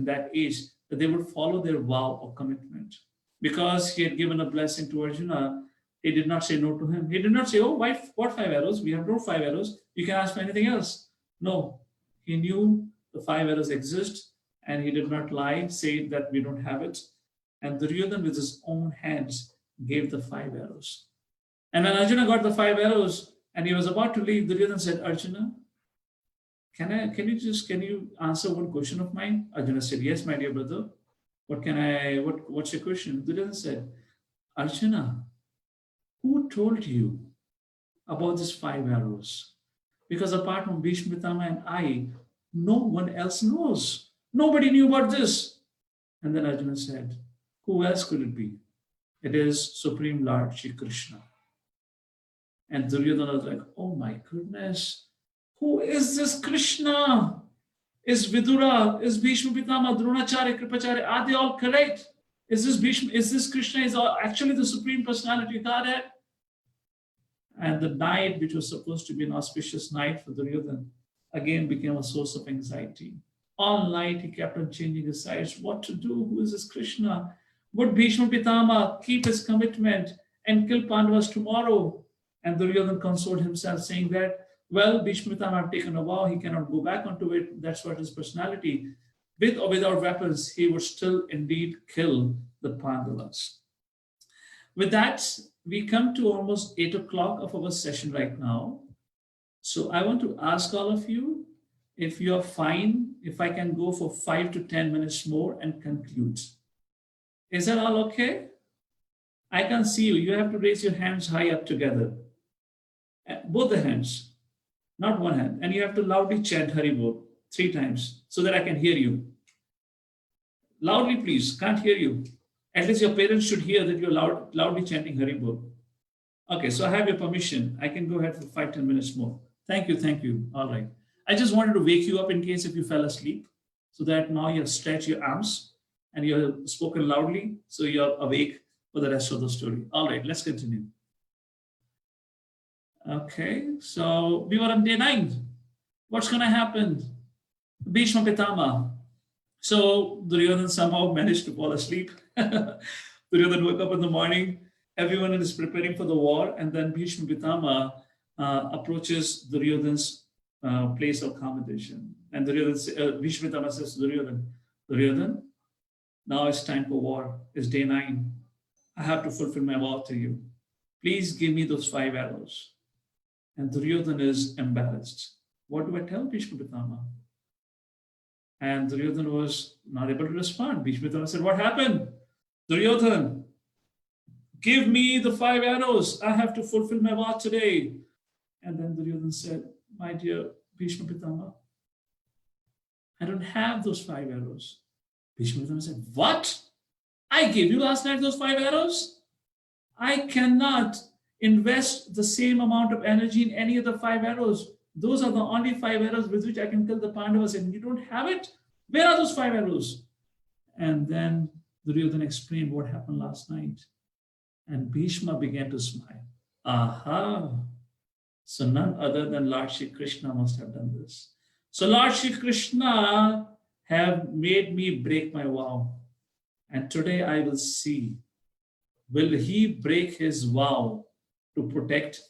that age, that they would follow their vow of commitment. Because he had given a blessing to Arjuna, he did not say no to him. He did not say, oh, why, what 5 arrows? We have no 5 arrows. You can ask for anything else. No, he knew the 5 arrows exist, and he did not lie, say that we don't have it. And Duryodhana with his own hands gave the 5 arrows. And when Arjuna got the 5 arrows and he was about to leave, Duryodhana said, Arjuna, can you answer one question of mine? Arjuna said, yes, my dear brother. What's your question? Duryodhana said, Arjuna, who told you about these 5 arrows? Because apart from Bhisma Pitama and I, no one else knows. Nobody knew about this. And then Arjuna said, who else could it be? It is Supreme Lord Shri Krishna. And Duryodhana was like, oh my goodness, who is this Krishna? Is Vidura, is Bhishma Pitama, Dronacharya, Kripacharya, are they all correct? Is this Krishna is actually the Supreme Personality of Godhead? And the night, which was supposed to be an auspicious night for Duryodhana, again became a source of anxiety. All night he kept on changing his sides. What to do? Who is this Krishna? Would Bhishma Pitama keep his commitment and kill Pandavas tomorrow? And Duryodhana consoled himself, saying that, well, Bhishma Pitama have taken a vow, he cannot go back onto it. That's what his personality. With or without weapons, he would still indeed kill the Pandavas. With that, we come to almost 8 o'clock of our session right now. So I want to ask all of you, if you're fine, if I can go for 5 to 10 minutes more and conclude. Is that all okay? I can see you. You have to raise your hands high up together. Both the hands, not one hand. And you have to loudly chant Hari Bol 3 times so that I can hear you. Loudly, please. Can't hear you. At least your parents should hear that you're loudly chanting Hari Bol. Okay, so I have your permission. I can go ahead for 5-10 minutes more. Thank you, thank you. All right. I just wanted to wake you up in case if you fell asleep, so that now you have stretched your arms and you have spoken loudly, so you're awake for the rest of the story. All right, let's continue. Okay, so we were on day 9. What's going to happen? Bhishma Pitama. So Duryodhan somehow managed to fall asleep. Duryodhan woke up in the morning. Everyone is preparing for the war, and then Bhishma Pitama approaches Duryodhan's place of accommodation. And Bhishma Pitama says to Duryodhan, now it's time for war. It's day 9. I have to fulfill my vow to you. Please give me those 5 arrows. And Duryodhan is embarrassed. What do I tell Bhishma Pitama? And Duryodhan was not able to respond. Bhishma Pitama said, what happened? Duryodhan, give me the 5 arrows. I have to fulfill my vow today. And then Duryodhan said, my dear Bhishma Pitama, I don't have those 5 arrows. Bhishma Pitama said, what? I gave you last night those 5 arrows? I cannot invest the same amount of energy in any of the 5 arrows. Those are the only 5 arrows with which I can kill the Pandavas, and you don't have it? Where are those 5 arrows? And then Duryodhan explained what happened last night. And Bhishma began to smile. Aha! So none other than Lord Shri Krishna must have done this. So Lord Shri Krishna have made me break my vow. And today I will see, will he break his vow to protect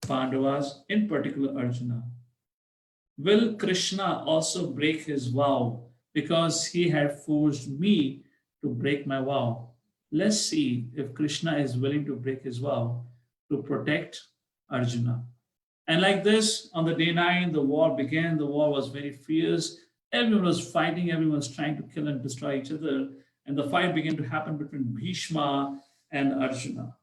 Pandavas, in particular Arjuna? Will Krishna also break his vow because he had forced me to break my vow? Let's see if Krishna is willing to break his vow to protect Arjuna. And like this, on the day 9, the war began. The war was very fierce. Everyone was fighting. Everyone was trying to kill and destroy each other. And the fight began to happen between Bhishma and Arjuna.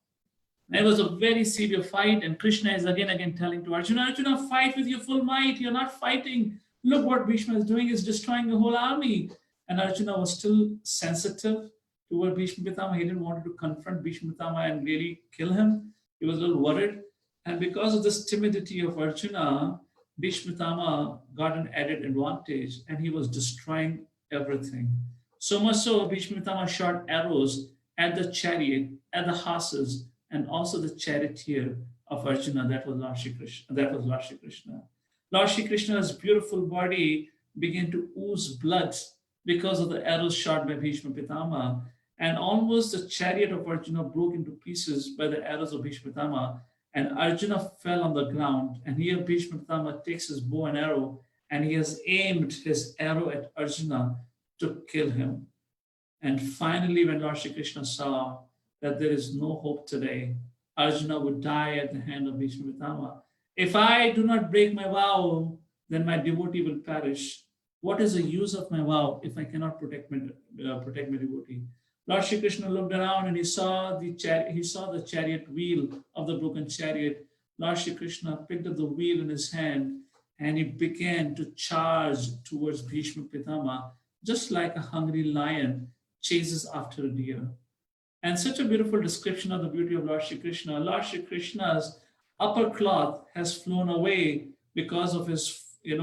And it was a very severe fight. And Krishna is again telling to Arjuna, Arjuna, fight with your full might. You're not fighting. Look what Bhishma is doing, is destroying the whole army. And Arjuna was still sensitive toward Bhishma Pitama. He didn't want to confront Bhishma Pitama and really kill him. He was a little worried. And because of this timidity of Arjuna, Bhishma Pitama got an added advantage, and he was destroying everything. So much so, Bhishma Pitama shot arrows at the chariot, at the horses, and also the charioteer of Arjuna. That was Lord Shri Krishna. Lord Shri Krishna's beautiful body began to ooze blood because of the arrows shot by Bhishma Pitama. And almost the chariot of Arjuna broke into pieces by the arrows of Bhishma Pitama. And Arjuna fell on the ground. And here Bhishma Pitama takes his bow and arrow, and he has aimed his arrow at Arjuna to kill him. And finally, when Lord Shri Krishna saw that there is no hope today, Arjuna would die at the hand of Bhishma Pitama. If I do not break my vow, then my devotee will perish. What is the use of my vow if I cannot protect my devotee? Lord Shri Krishna looked around and he saw the chariot wheel of the broken chariot. Lord Shri Krishna picked up the wheel in his hand and he began to charge towards Bhishma Pitama, just like a hungry lion chases after a deer. And such a beautiful description of the beauty of Lord Shri Krishna. Lord Shri Krishna's upper cloth has flown away because of his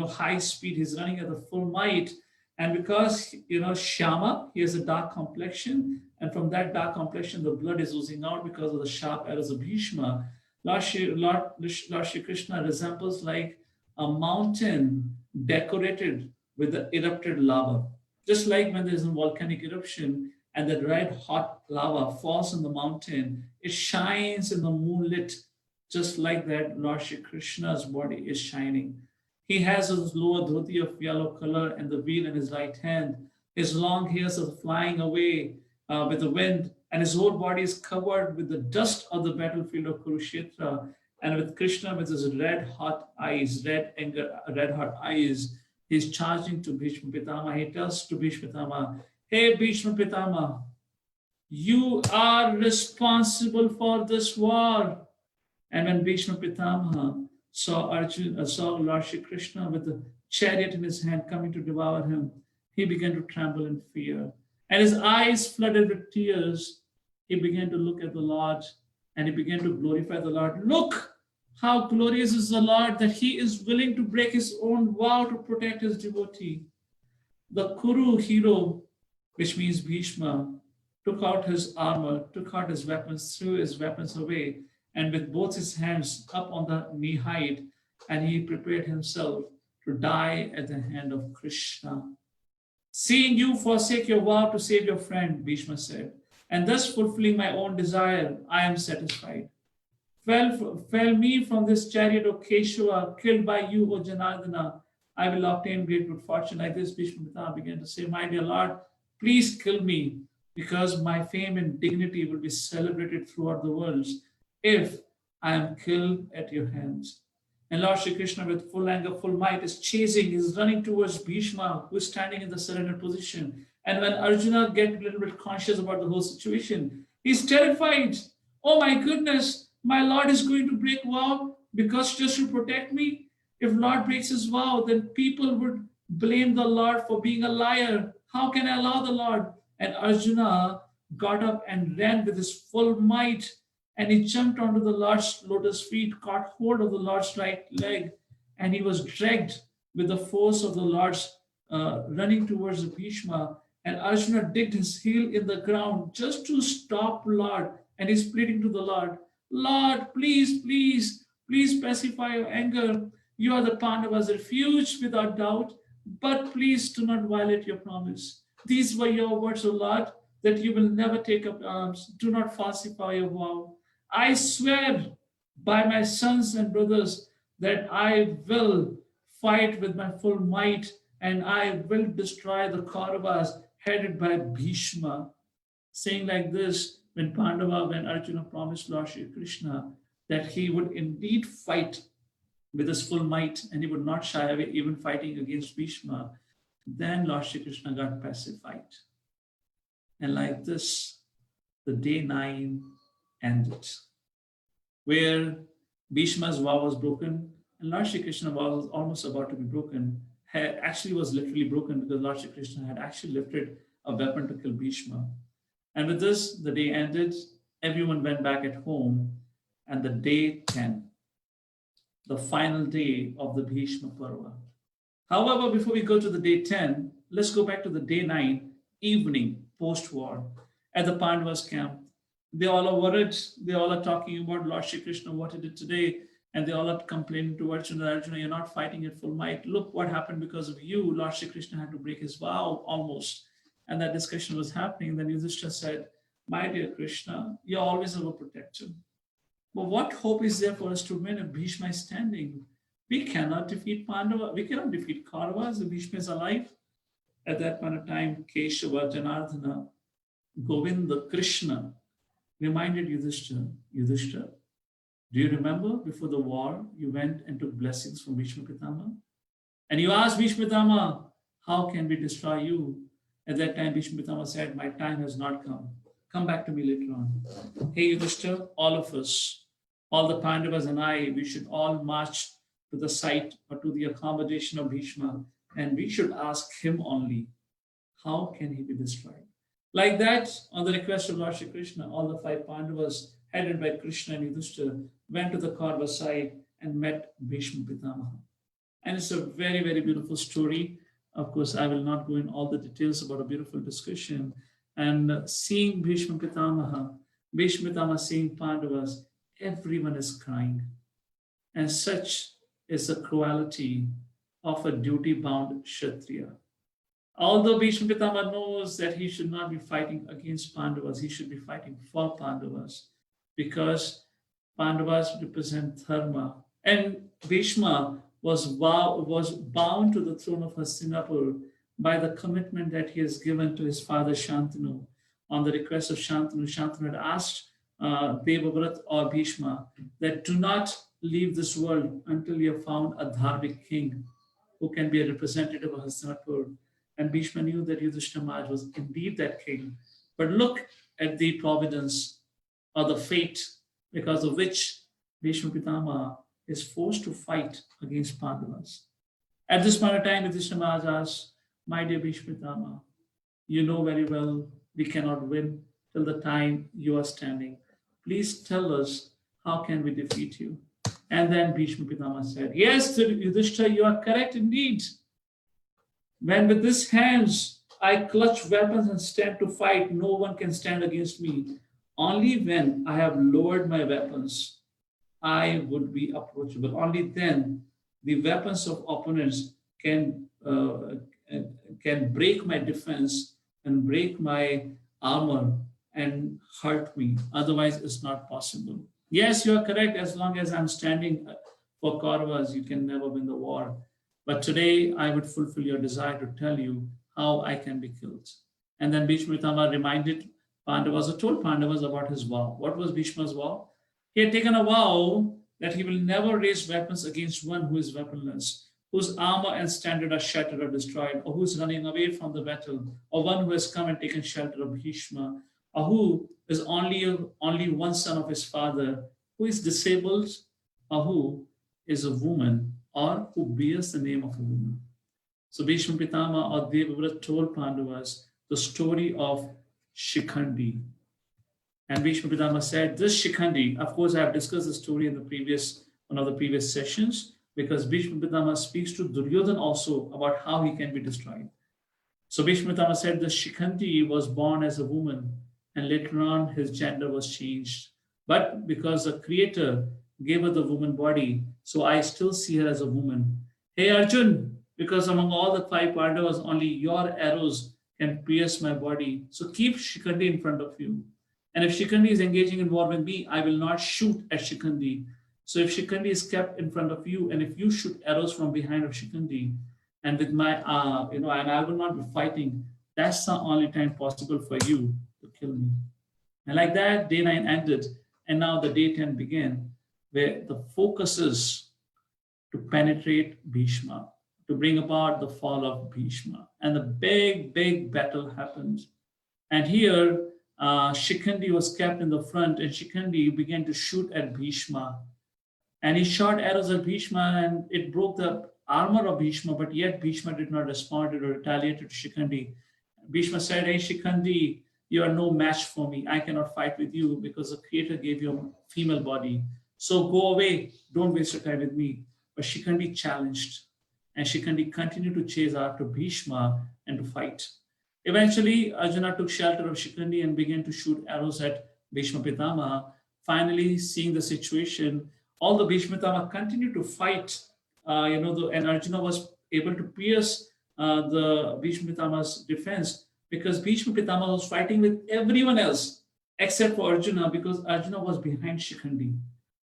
high speed. He's running at the full might. And because, Shama, he has a dark complexion, and from that dark complexion, the blood is oozing out because of the sharp arrows of Bhishma. Lord Shri Krishna resembles like a mountain decorated with the erupted lava. Just like when there's a volcanic eruption and the red hot lava falls on the mountain, it shines in the moonlit, just like that, Lord Shri Krishna's body is shining. He has his lower dhoti of yellow color and the wheel in his right hand. His long hairs are flying away with the wind, and his whole body is covered with the dust of the battlefield of Kurukshetra. And with Krishna, with his red hot eyes, he's charging to Bhishma Pitama. He tells to Bhishma Pitama, hey Bhishma Pitama, you are responsible for this war. And when Bhishma Pitama saw Lord Shri Krishna with the chariot in his hand coming to devour him, he began to tremble in fear. And his eyes flooded with tears. He began to look at the Lord and he began to glorify the Lord. Look how glorious is the Lord that he is willing to break his own vow to protect his devotee. The Kuru hero, which means Bhishma, took out his armor, took out his weapons, threw his weapons away, and with both his hands up on the knee height, and he prepared himself to die at the hand of Krishna. Seeing you forsake your vow to save your friend, Bhishma said, and thus fulfilling my own desire, I am satisfied. Fell me from this chariot, O Keshava, killed by you, O Janardana, I will obtain great good fortune. Like this, Bhishma Pitama began to say, my dear Lord, please kill me, because my fame and dignity will be celebrated throughout the world if I am killed at your hands. And Lord Shri Krishna, with full anger, full might, is chasing, is running towards Bhishma, who is standing in the surrender position. And when Arjuna gets a little bit conscious about the whole situation, he's terrified. Oh my goodness, my Lord is going to break vow because just to protect me. If Lord breaks his vow, then people would blame the Lord for being a liar. How can I allow the Lord? And Arjuna got up and ran with his full might, and he jumped onto the Lord's lotus feet, caught hold of the Lord's right leg, and he was dragged with the force of the Lord's running towards Bhishma. And Arjuna digged his heel in the ground just to stop Lord, and he's pleading to the Lord, Lord, please, please, please pacify your anger. You are the Pandavas' refuge without doubt, but please do not violate your promise. These were your words, O Lord, that you will never take up arms. Do not falsify your vow. I swear by my sons and brothers that I will fight with my full might and I will destroy the Kauravas headed by Bhishma. Saying like this, when Arjuna promised Lord Shri Krishna that he would indeed fight with his full might and he would not shy away even fighting against Bhishma, then Lord Shri Krishna got pacified. And like this, the day 9 ended, where Bhishma's vow was broken and Lord Shri Krishna's vow was almost about to be broken. Actually was literally broken because Lord Shri Krishna had actually lifted a weapon to kill Bhishma. And with this, the day ended, everyone went back at home, and the day 10, the final day of the Bhishma Parva. However, before we go to the day 10, let's go back to the day 9, evening, post-war, at the Pandavas camp. They all are worried. They all are talking about Lord Shri Krishna, what he did today, and they all are complaining to Arjuna, you're not fighting at full might. Look what happened because of you. Lord Shri Krishna had to break his vow almost. And that discussion was happening. Then Yudhishthira said, my dear Krishna, you're always our protector. But what hope is there for us to win if Bhishma is standing? We cannot defeat Pandava. We cannot defeat Kauravas if Bhishma is alive. At that point of time, Keshava, Janardana, Govinda, Krishna reminded Yudhishthira, Yudhishthira, do you remember before the war, you went and took blessings from Bhishma Pitama? And you asked Bhishma Pitama, how can we destroy you? At that time, Bhishma Pitama said, my time has not come. Come back to me later on. Hey, Yudhishthira, all of us, all the Pandavas and I, we should all march to the site or to the accommodation of Bhishma, and we should ask him only, how can he be destroyed? Like that, on the request of Lord Shri Krishna, all the 5 Pandavas, headed by Krishna and Yudhishthira, went to the Kaurava side and met Bhishma Pitamaha. And it's a very, very beautiful story. Of course, I will not go in all the details about a beautiful discussion. And seeing Bhishma Pitamaha seeing Pandavas, everyone is crying. And such is the cruelty of a duty-bound Kshatriya. Although Bhishma Pitama knows that he should not be fighting against Pandavas, he should be fighting for Pandavas, because Pandavas represent dharma. And Bhishma was bound to the throne of Hastinapur by the commitment that he has given to his father Shantanu. On the request of Shantanu, Shantanu had asked Devavrat or Bhishma that do not leave this world until you have found a dharmic king who can be a representative of Hastinapur. And Bhishma knew that Yudhishthira Maharaj was indeed that king. But look at the providence or the fate because of which Bhishma Pitama is forced to fight against Pandavas. At this point of time, Yudhishthira Maharaj asked, my dear Bhishma Pitama, You know very well we cannot win till the time you are standing. Please tell us, how can we defeat you? And then Bhishma Pitama said, yes, Yudhishthira, you are correct indeed. When with these hands I clutch weapons and stand to fight, no one can stand against me. Only when I have lowered my weapons, I would be approachable. Only then the weapons of opponents can can break my defense and break my armor and hurt me. Otherwise, it's not possible. Yes, you are correct. As long as I'm standing for Kauravas, you can never win the war. But today, I would fulfill your desire to tell you how I can be killed. And then Bhishma Pitama reminded Pandavas, or told Pandavas about his vow. What was Bhishma's vow? He had taken a vow that he will never raise weapons against one who is weaponless, whose armor and standard are shattered or destroyed, or who is running away from the battle, or one who has come and taken shelter of Bhishma, or who is only one son of his father, who is disabled, or who is a woman, or who bears the name of a woman. So Bhishma Pitama or Devavrat told Pandavas the story of Shikhandi. And Bhishma Pitama said, this Shikhandi, of course, I have discussed the story in one of the previous sessions, because Bhishma Pitama speaks to Duryodhana also about how he can be destroyed. So Bhishma Pitama said, the Shikhandi was born as a woman, and later on his gender was changed. But because the Creator gave her the woman body, so I still see her as a woman. Hey Arjun, because among all the 5 Pandavas, only your arrows can pierce my body. So keep Shikhandi in front of you. And if Shikhandi is engaging in war with me, I will not shoot at Shikhandi. So if Shikhandi is kept in front of you, and if you shoot arrows from behind of Shikhandi, and with my, and I will not be fighting, that's the only time possible for you to kill me. And like that, day 9 ended, and now the day 10 began, where the focus is to penetrate Bhishma, to bring about the fall of Bhishma. And the big battle happened. And here, Shikhandi was kept in the front, and Shikhandi began to shoot at Bhishma. And he shot arrows at Bhishma, and it broke the armor of Bhishma, but yet Bhishma did not respond or retaliated to Shikhandi. Bhishma said, hey Shikhandi, you are no match for me. I cannot fight with you because the Creator gave you a female body. So go away, don't waste your time with me. But Shikhandi challenged, and Shikhandi continued to chase after Bhishma and to fight. Eventually, Arjuna took shelter of Shikhandi and began to shoot arrows at Bhishma Pitama. Finally, seeing the situation, all the Bhishma Pitama continued to fight, and Arjuna was able to pierce the Bhishma Pitama's defense, because Bhishma Pitama was fighting with everyone else except for Arjuna, because Arjuna was behind Shikhandi.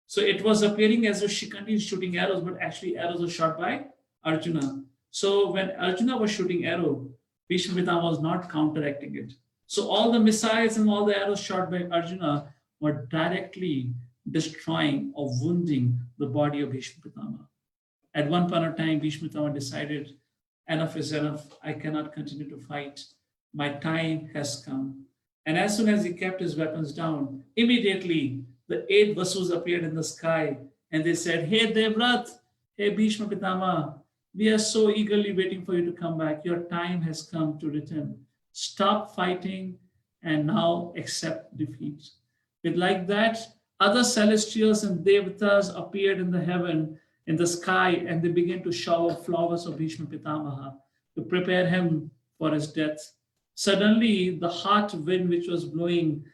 So it was appearing as if Shikhandi is shooting arrows, but actually arrows were shot by Arjuna. So when Arjuna was shooting arrow, Bhishma Pitama was not counteracting it. So all the missiles and all the arrows shot by Arjuna were directly destroying or wounding the body of Bhishma Pitama. At one point of time, Bhishma Pitama decided, enough is enough. I cannot continue to fight. My time has come. And as soon as he kept his weapons down, immediately the 8 Vasus appeared in the sky, and they said, hey Devrat, hey Bhishma Pitama, we are so eagerly waiting for you to come back. Your time has come to return. Stop fighting and now accept defeat. With like that, other celestials and devatas appeared in the heaven, in the sky, and they began to shower flowers of Bhishma Pitamaha to prepare him for his death. Suddenly, the hot wind which was blowing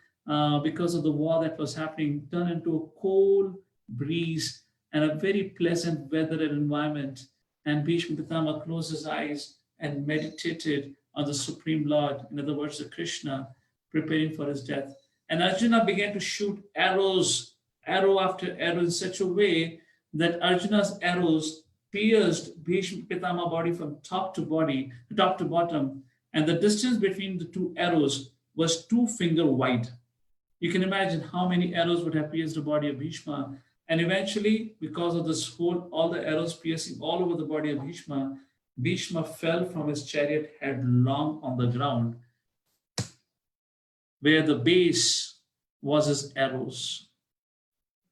because of the war that was happening turned into a cold breeze and a very pleasant weather and environment. And Bhishma Pitama closed his eyes and meditated on the Supreme Lord, in other words, the Krishna, preparing for his death. And Arjuna began to shoot arrows, arrow after arrow, in such a way that Arjuna's arrows pierced Bhishma Pitama's body from top to bottom, and the distance between the 2 arrows was 2 finger wide. You can imagine how many arrows would have pierced the body of Bhishma. And eventually, because of this all the arrows piercing all over the body of Bhishma, Bhishma fell from his chariot headlong on the ground, where the base was his arrows.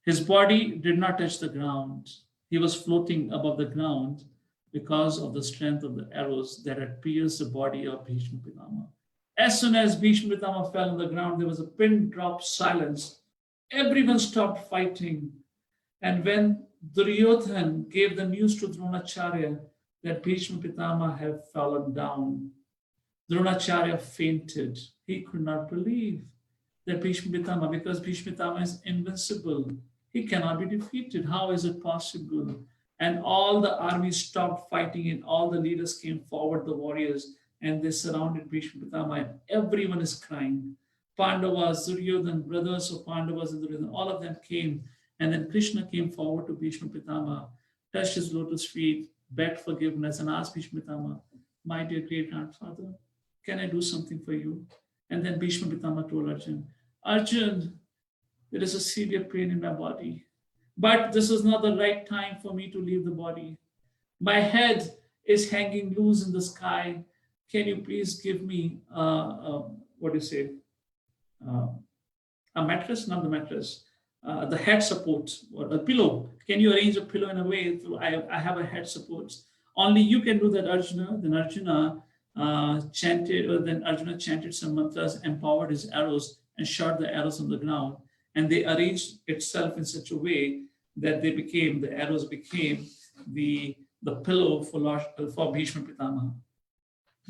His body did not touch the ground. He was floating above the ground because of the strength of the arrows that had pierced the body of Bhishma Pitama. As soon as Bhishma Pitama fell on the ground, there was a pin drop silence. Everyone stopped fighting. And when Duryodhan gave the news to Dronacharya that Bhishma Pitama had fallen down, Dronacharya fainted. He could not believe that Bhishma Pitama, because Bhishma Pitama is invincible, he cannot be defeated. How is it possible? And all the army stopped fighting and all the leaders came forward, the warriors, and they surrounded Bhishma Pitama and everyone is crying. Pandavas, Duryodhan, brothers of Pandavas and Duryodhan, all of them came. And then Krishna came forward to Bhishma Pitama, touched his lotus feet, begged forgiveness and asked Bhishma Pitama, my dear great grandfather, can I do something for you? And then Bhishma Pitama told Arjun, Arjun, there is a severe pain in my body, but this is not the right time for me to leave the body. My head is hanging loose in the sky. Can you please give me, what do you say, a mattress, not the mattress, the head support, or a pillow. Can you arrange a pillow in a way so I have a head support? Only you can do that, Arjuna. Then Arjuna chanted some mantras, empowered his arrows and shot the arrows on the ground. And they arranged itself in such a way that the arrows became the pillow for Bhishma Pitama.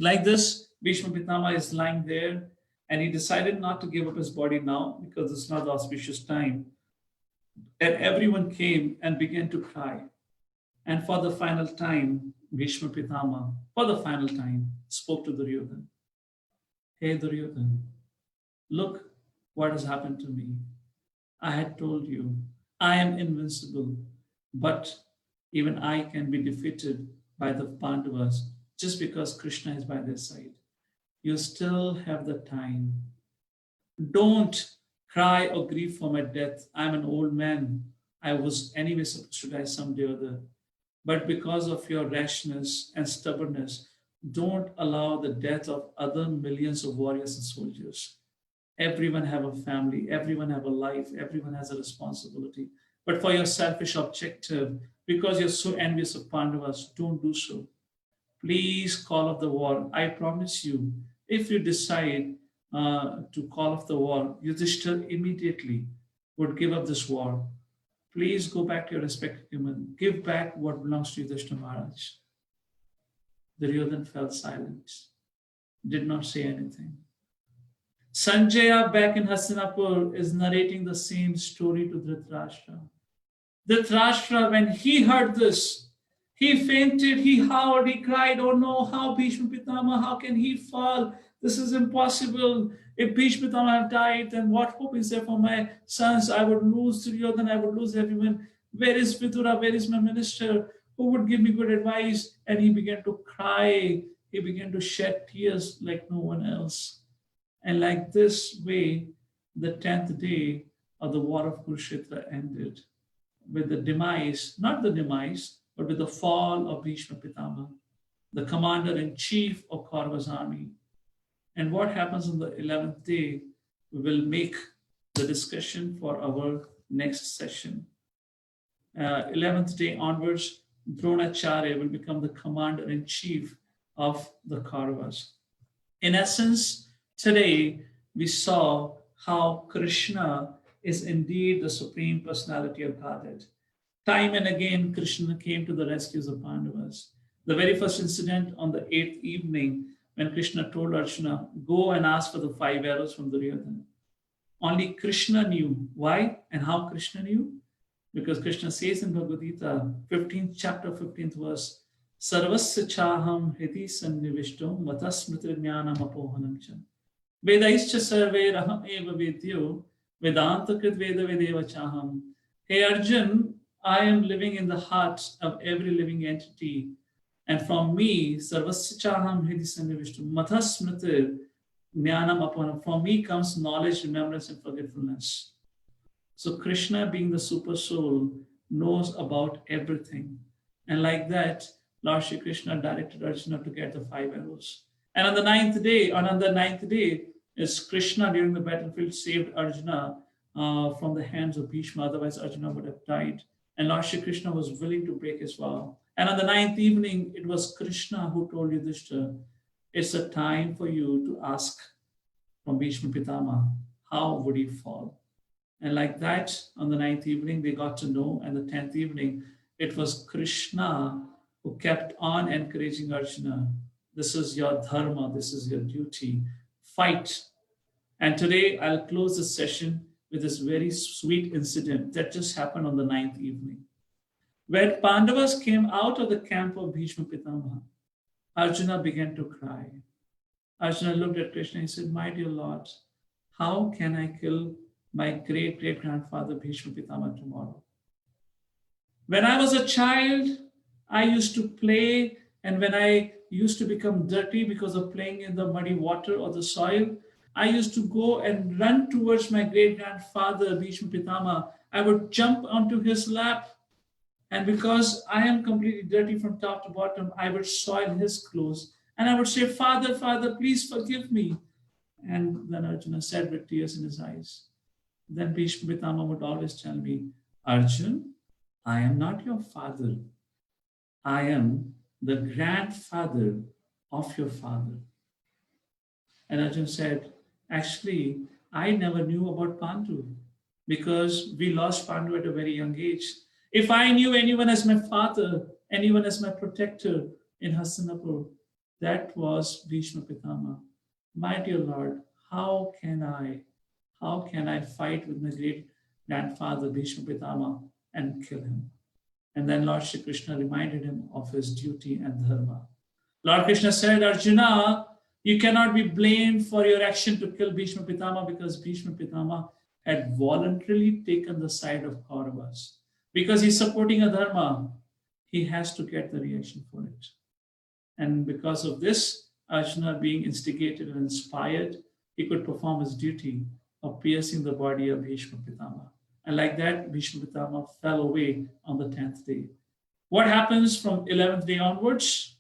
Like this, Bhishma Pitama is lying there and he decided not to give up his body now because it's not the auspicious time. And everyone came and began to cry. And for the final time, Bhishma Pitama, for the final time, spoke to Duryodhan. Hey Duryodhan, look what has happened to me. I had told you, I am invincible, but even I can be defeated by the Pandavas just because Krishna is by their side. You still have the time. Don't cry or grieve for my death. I'm an old man. I was anyway supposed to die someday or other. But because of your rashness and stubbornness, don't allow the death of other millions of warriors and soldiers. Everyone have a family, everyone have a life, everyone has a responsibility. But for your selfish objective, because you're so envious of Pandavas, don't do so. Please call off the war. I promise you, if you decide to call off the war, Yudhishthira immediately would give up this war. Please go back to your respective human. Give back what belongs to Yudhishthira Maharaj. Duryodhan fell silent, did not say anything. Sanjaya back in Hastinapur is narrating the same story to Dhritarashtra. Dhritarashtra, when he heard this, he fainted, he howled, he cried, oh no, how Bhishma Pitama, how can he fall? This is impossible. If Bhishma Pitama have died, then what hope is there for my sons? I would lose Duryodhan, I would lose everyone. Where is Vidura? Where is my minister? Who would give me good advice? And he began to cry. He began to shed tears like no one else. And like this way, the 10th day of the war of Kurukshetra ended with the demise, not the demise, but with the fall of Bhishma Pitama, the commander-in-chief of Kaurava's army. And what happens on the 11th day, we will make the discussion for our next session. 11th day onwards, Dronacharya will become the commander-in-chief of the Kauravas. In essence, today we saw how Krishna is indeed the Supreme Personality of Godhead. Time and again, Krishna came to the rescues of Pandavas. The very first incident on the 8th evening, when Krishna told Arjuna, go and ask for the 5 arrows from Duryodhana. Only Krishna knew. Why and how Krishna knew? Because Krishna says in Bhagavad Gita, 15th chapter, 15th verse, Sarvasya chaham hiti sannivishto matasmriti jnanam apohanam cha. Vedaischa sarve raham eva vedyo vedanta krit veda vedeva chaham. Hey Arjun, I am living in the heart of every living entity. And from me, Sarvasya chaham hiti sannivishto matasmriti jnanam apohanam. From me comes knowledge, remembrance, and forgetfulness. So Krishna, being the super soul, knows about everything. And like that, Lord Shri Krishna directed Arjuna to get the 5 arrows. And on the 9th day, is Krishna during the battlefield saved Arjuna from the hands of Bhishma, otherwise Arjuna would have died. And Lord Shri Krishna was willing to break his vow. And on the 9th evening, it was Krishna who told Yudhishthira, it's a time for you to ask from Bhishma Pitama, how would he fall? And like that, on the 9th evening, they got to know, and the 10th evening, it was Krishna who kept on encouraging Arjuna. This is your dharma, this is your duty. Fight. And today, I'll close this session with this very sweet incident that just happened on the 9th evening. When Pandavas came out of the camp of Bhishma Pitama, Arjuna began to cry. Arjuna looked at Krishna and said, my dear Lord, how can I kill my great-great-grandfather Bhishma Pitama tomorrow? When I was a child, I used to play, and when I used to become dirty because of playing in the muddy water or the soil, I used to go and run towards my great-grandfather Bhishma Pitama. I would jump onto his lap, and because I am completely dirty from top to bottom, I would soil his clothes. And I would say, Father, Father, please forgive me. And then Arjuna said with tears in his eyes. Then Bhishma Pitama would always tell me, Arjun, I am not your father. I am the grandfather of your father. And Arjun said, actually, I never knew about Pandu because we lost Pandu at a very young age. If I knew anyone as my father, anyone as my protector in Hastinapur, that was Bhishma Pitama. My dear Lord, how can I fight with my great grandfather Bhishma Pitama and kill him? And then Lord Shri Krishna reminded him of his duty and dharma. Lord Krishna said, Arjuna, you cannot be blamed for your action to kill Bhishma Pitama because Bhishma Pitama had voluntarily taken the side of Kauravas. Because he's supporting a dharma, he has to get the reaction for it. And because of this, Arjuna being instigated and inspired, he could perform his duty of piercing the body of Bhishma Pitama. And like that, Bhishma Pitama fell away on the 10th day. What happens from 11th day onwards?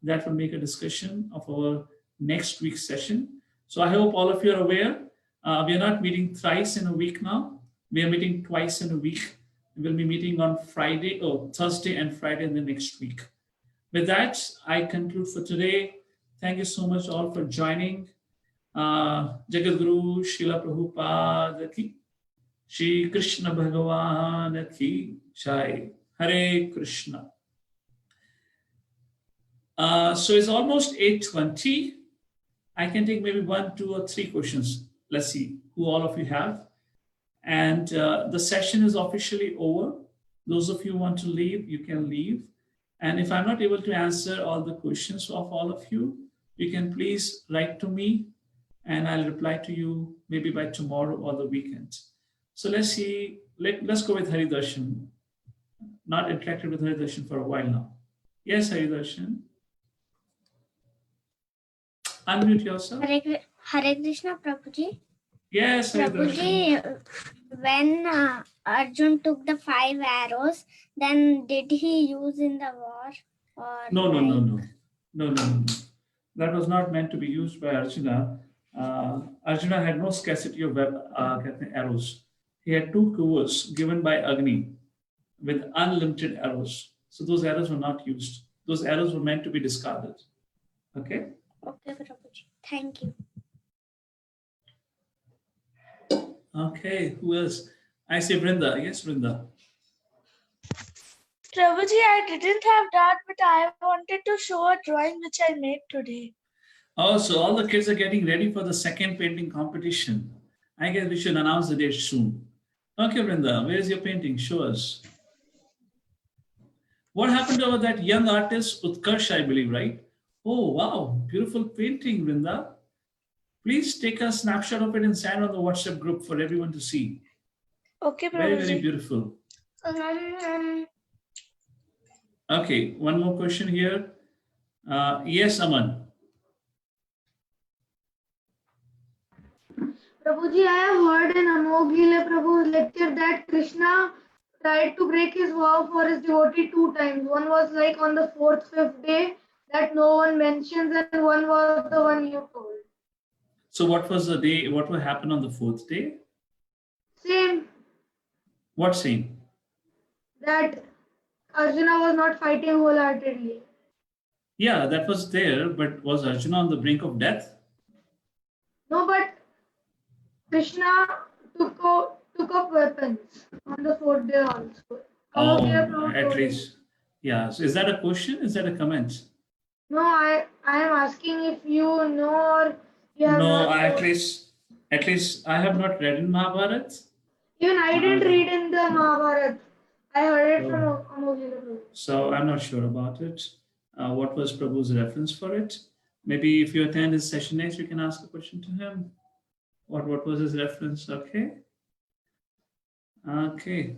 That will make a discussion of our next week's session. So I hope all of you are aware. We are not meeting thrice in a week now. We are meeting twice in a week. We will be meeting on Thursday and Friday in the next week. With that, I conclude for today. Thank you so much all for joining. Jagadguru Srila Prabhupada ki, Shri Krishna Bhagavan ki Jai. Hare Krishna. So it's almost 8:20. I can take maybe 1, 2, or 3 questions. Let's see who all of you have. And the session is officially over. Those of you who want to leave, you can leave. And if I'm not able to answer all the questions of all of you, you can please write to me and I'll reply to you maybe by tomorrow or the weekend. So let's see, let's go with Hari Darshan. Not interacted with Hari Darshan for a while now. Yes, Hari Darshan. Unmute yourself. Hare Krishna, Prabhuji. Yes, Hari Darshan. Prabhuji, when Arjun took the 5 arrows, then did he use in the war? Or No. That was not meant to be used by Arjuna. Arjuna had no scarcity of arrows. He had 2 quivers given by Agni with unlimited arrows. So those arrows were not used. Those arrows were meant to be discarded. Okay? Okay, Prabhuji. Thank you. Okay, who else? I say Vrinda. Yes, Vrinda. Prabhuji, I didn't have that, but I wanted to show a drawing which I made today. Oh, so all the kids are getting ready for the second painting competition. I guess we should announce the date soon. Okay, Vrinda, where is your painting? Show us. What happened to that young artist, Utkarsh, I believe, right? Oh, wow, beautiful painting, Vrinda. Please take a snapshot of it and send on the WhatsApp group for everyone to see. Okay, Prabhuji. Very, very beautiful. Okay, one more question here. Yes, Aman. Prabhuji, I have heard in Amogila Prabhu's lecture that Krishna tried to break his vow for his devotee 2 times. One was like on the 4th, 5th day that no one mentions, and one was the one you told. So what was the day, what will happen on the 4th day? Same, What same? that Arjuna was not fighting wholeheartedly. Yeah, that was there, but was Arjuna on the brink of death? No, but Krishna took up weapons on the fourth day also. Oh, Amogila Prabhu at told him. least. Yeah. So is that a question? Is that a comment? No, I am asking if you know or you have No, not. at least I have not read in Mahabharata. Even I didn't read in the Mahabharata. I heard it from Oh. Amogila Prabhu. So I'm not sure about it. What was Prabhu's reference for it? Maybe if you attend his session next, you can ask a question to him. What was his reference? Okay. Okay.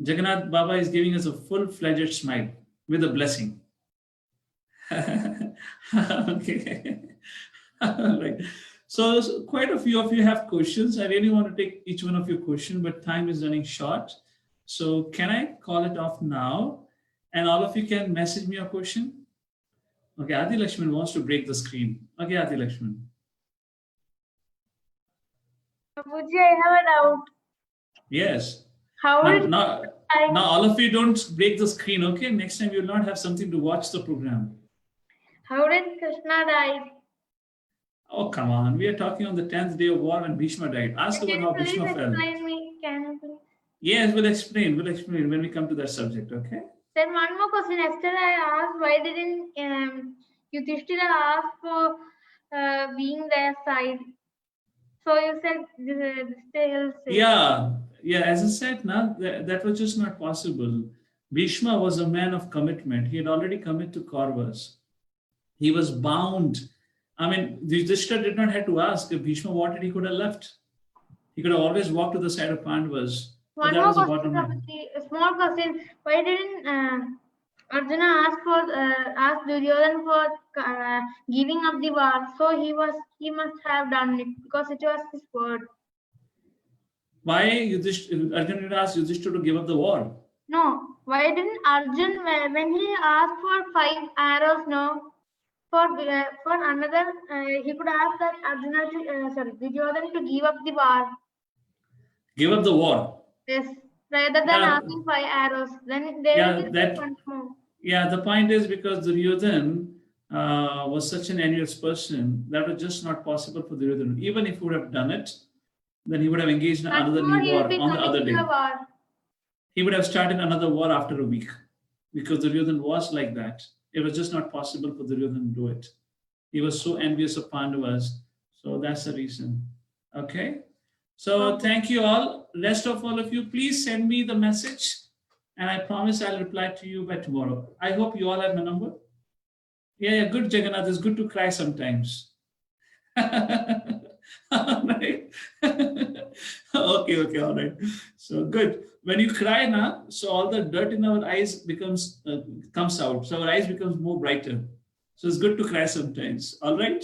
Jagannath Baba is giving us a full-fledged smile with a blessing. Okay. Right. So quite a few of you have questions. I really want to take each one of your questions, but time is running short. So can I call it off now? And all of you can message me a question. Okay, Adi Lakshman wants to break the screen. Okay, Adi Lakshman. Prabhuji, I have a doubt. Yes. How did Now all of you don't break the screen, okay? Next time you'll not have something to watch the program. how did Krishna die? Oh, come on. We are talking on the 10th day of war when Bhisma died. Ask Can about you how please Bhisma fell. explain me? Can you please? Yes, we'll explain when we come to that subject, okay? Then one more question. Yesterday I asked why didn't Yudhishthira ask for being their side? So you said they'll say. Yeah, as I said, that was just not possible. Bhishma was a man of commitment. He had already committed to Kauravas. He was bound. I mean, Yudhishthira did not have to ask. If Bhishma wanted, he could have left. He could have always walked to the side of Pandavas. One more question, Prabhuji. A small question. Why didn't Arjuna ask Duryodhana for giving up the war? So he must have done it because it was his word. Why Arjuna asked Yudhishthira to give up the war? No. Why didn't Arjun when he asked for 5 arrows? No. For another, he could ask that Arjuna to Duryodhana to give up the war. Give up the war. Yes. Rather than asking 5 arrows, then they will get one more. Yeah, the point is because Duryodhana was such an envious person that was just not possible for Duryodhana. Even if he would have done it, then he would have engaged in another new war on the other day. He would have started another war after a week because Duryodhana was like that. It was just not possible for Duryodhana to do it. He was so envious of Pandavas. So that's the reason. Okay. So thank you all. Rest of all of you, please send me the message. And I promise I'll reply to you by tomorrow. I hope you all have my number. Yeah, good, Jagannath. It's good to cry sometimes. All right. Okay, all right. So good. When you cry now, so all the dirt in our eyes comes out. So our eyes becomes more brighter. So it's good to cry sometimes. All right.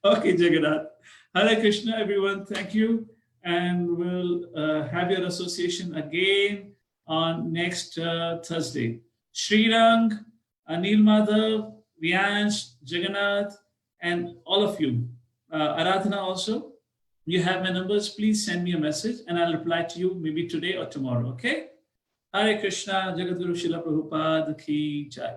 Okay, Jagannath. Hare Krishna, everyone. Thank you. And we'll have your association again on next Thursday. Srirang, Anil Madhav, Vyansh, Jagannath, and all of you. Aradhana also. You have my numbers. Please send me a message and I'll reply to you maybe today or tomorrow. Okay? Hare Krishna, Jagadguru Srila Prabhupada Ki Jai.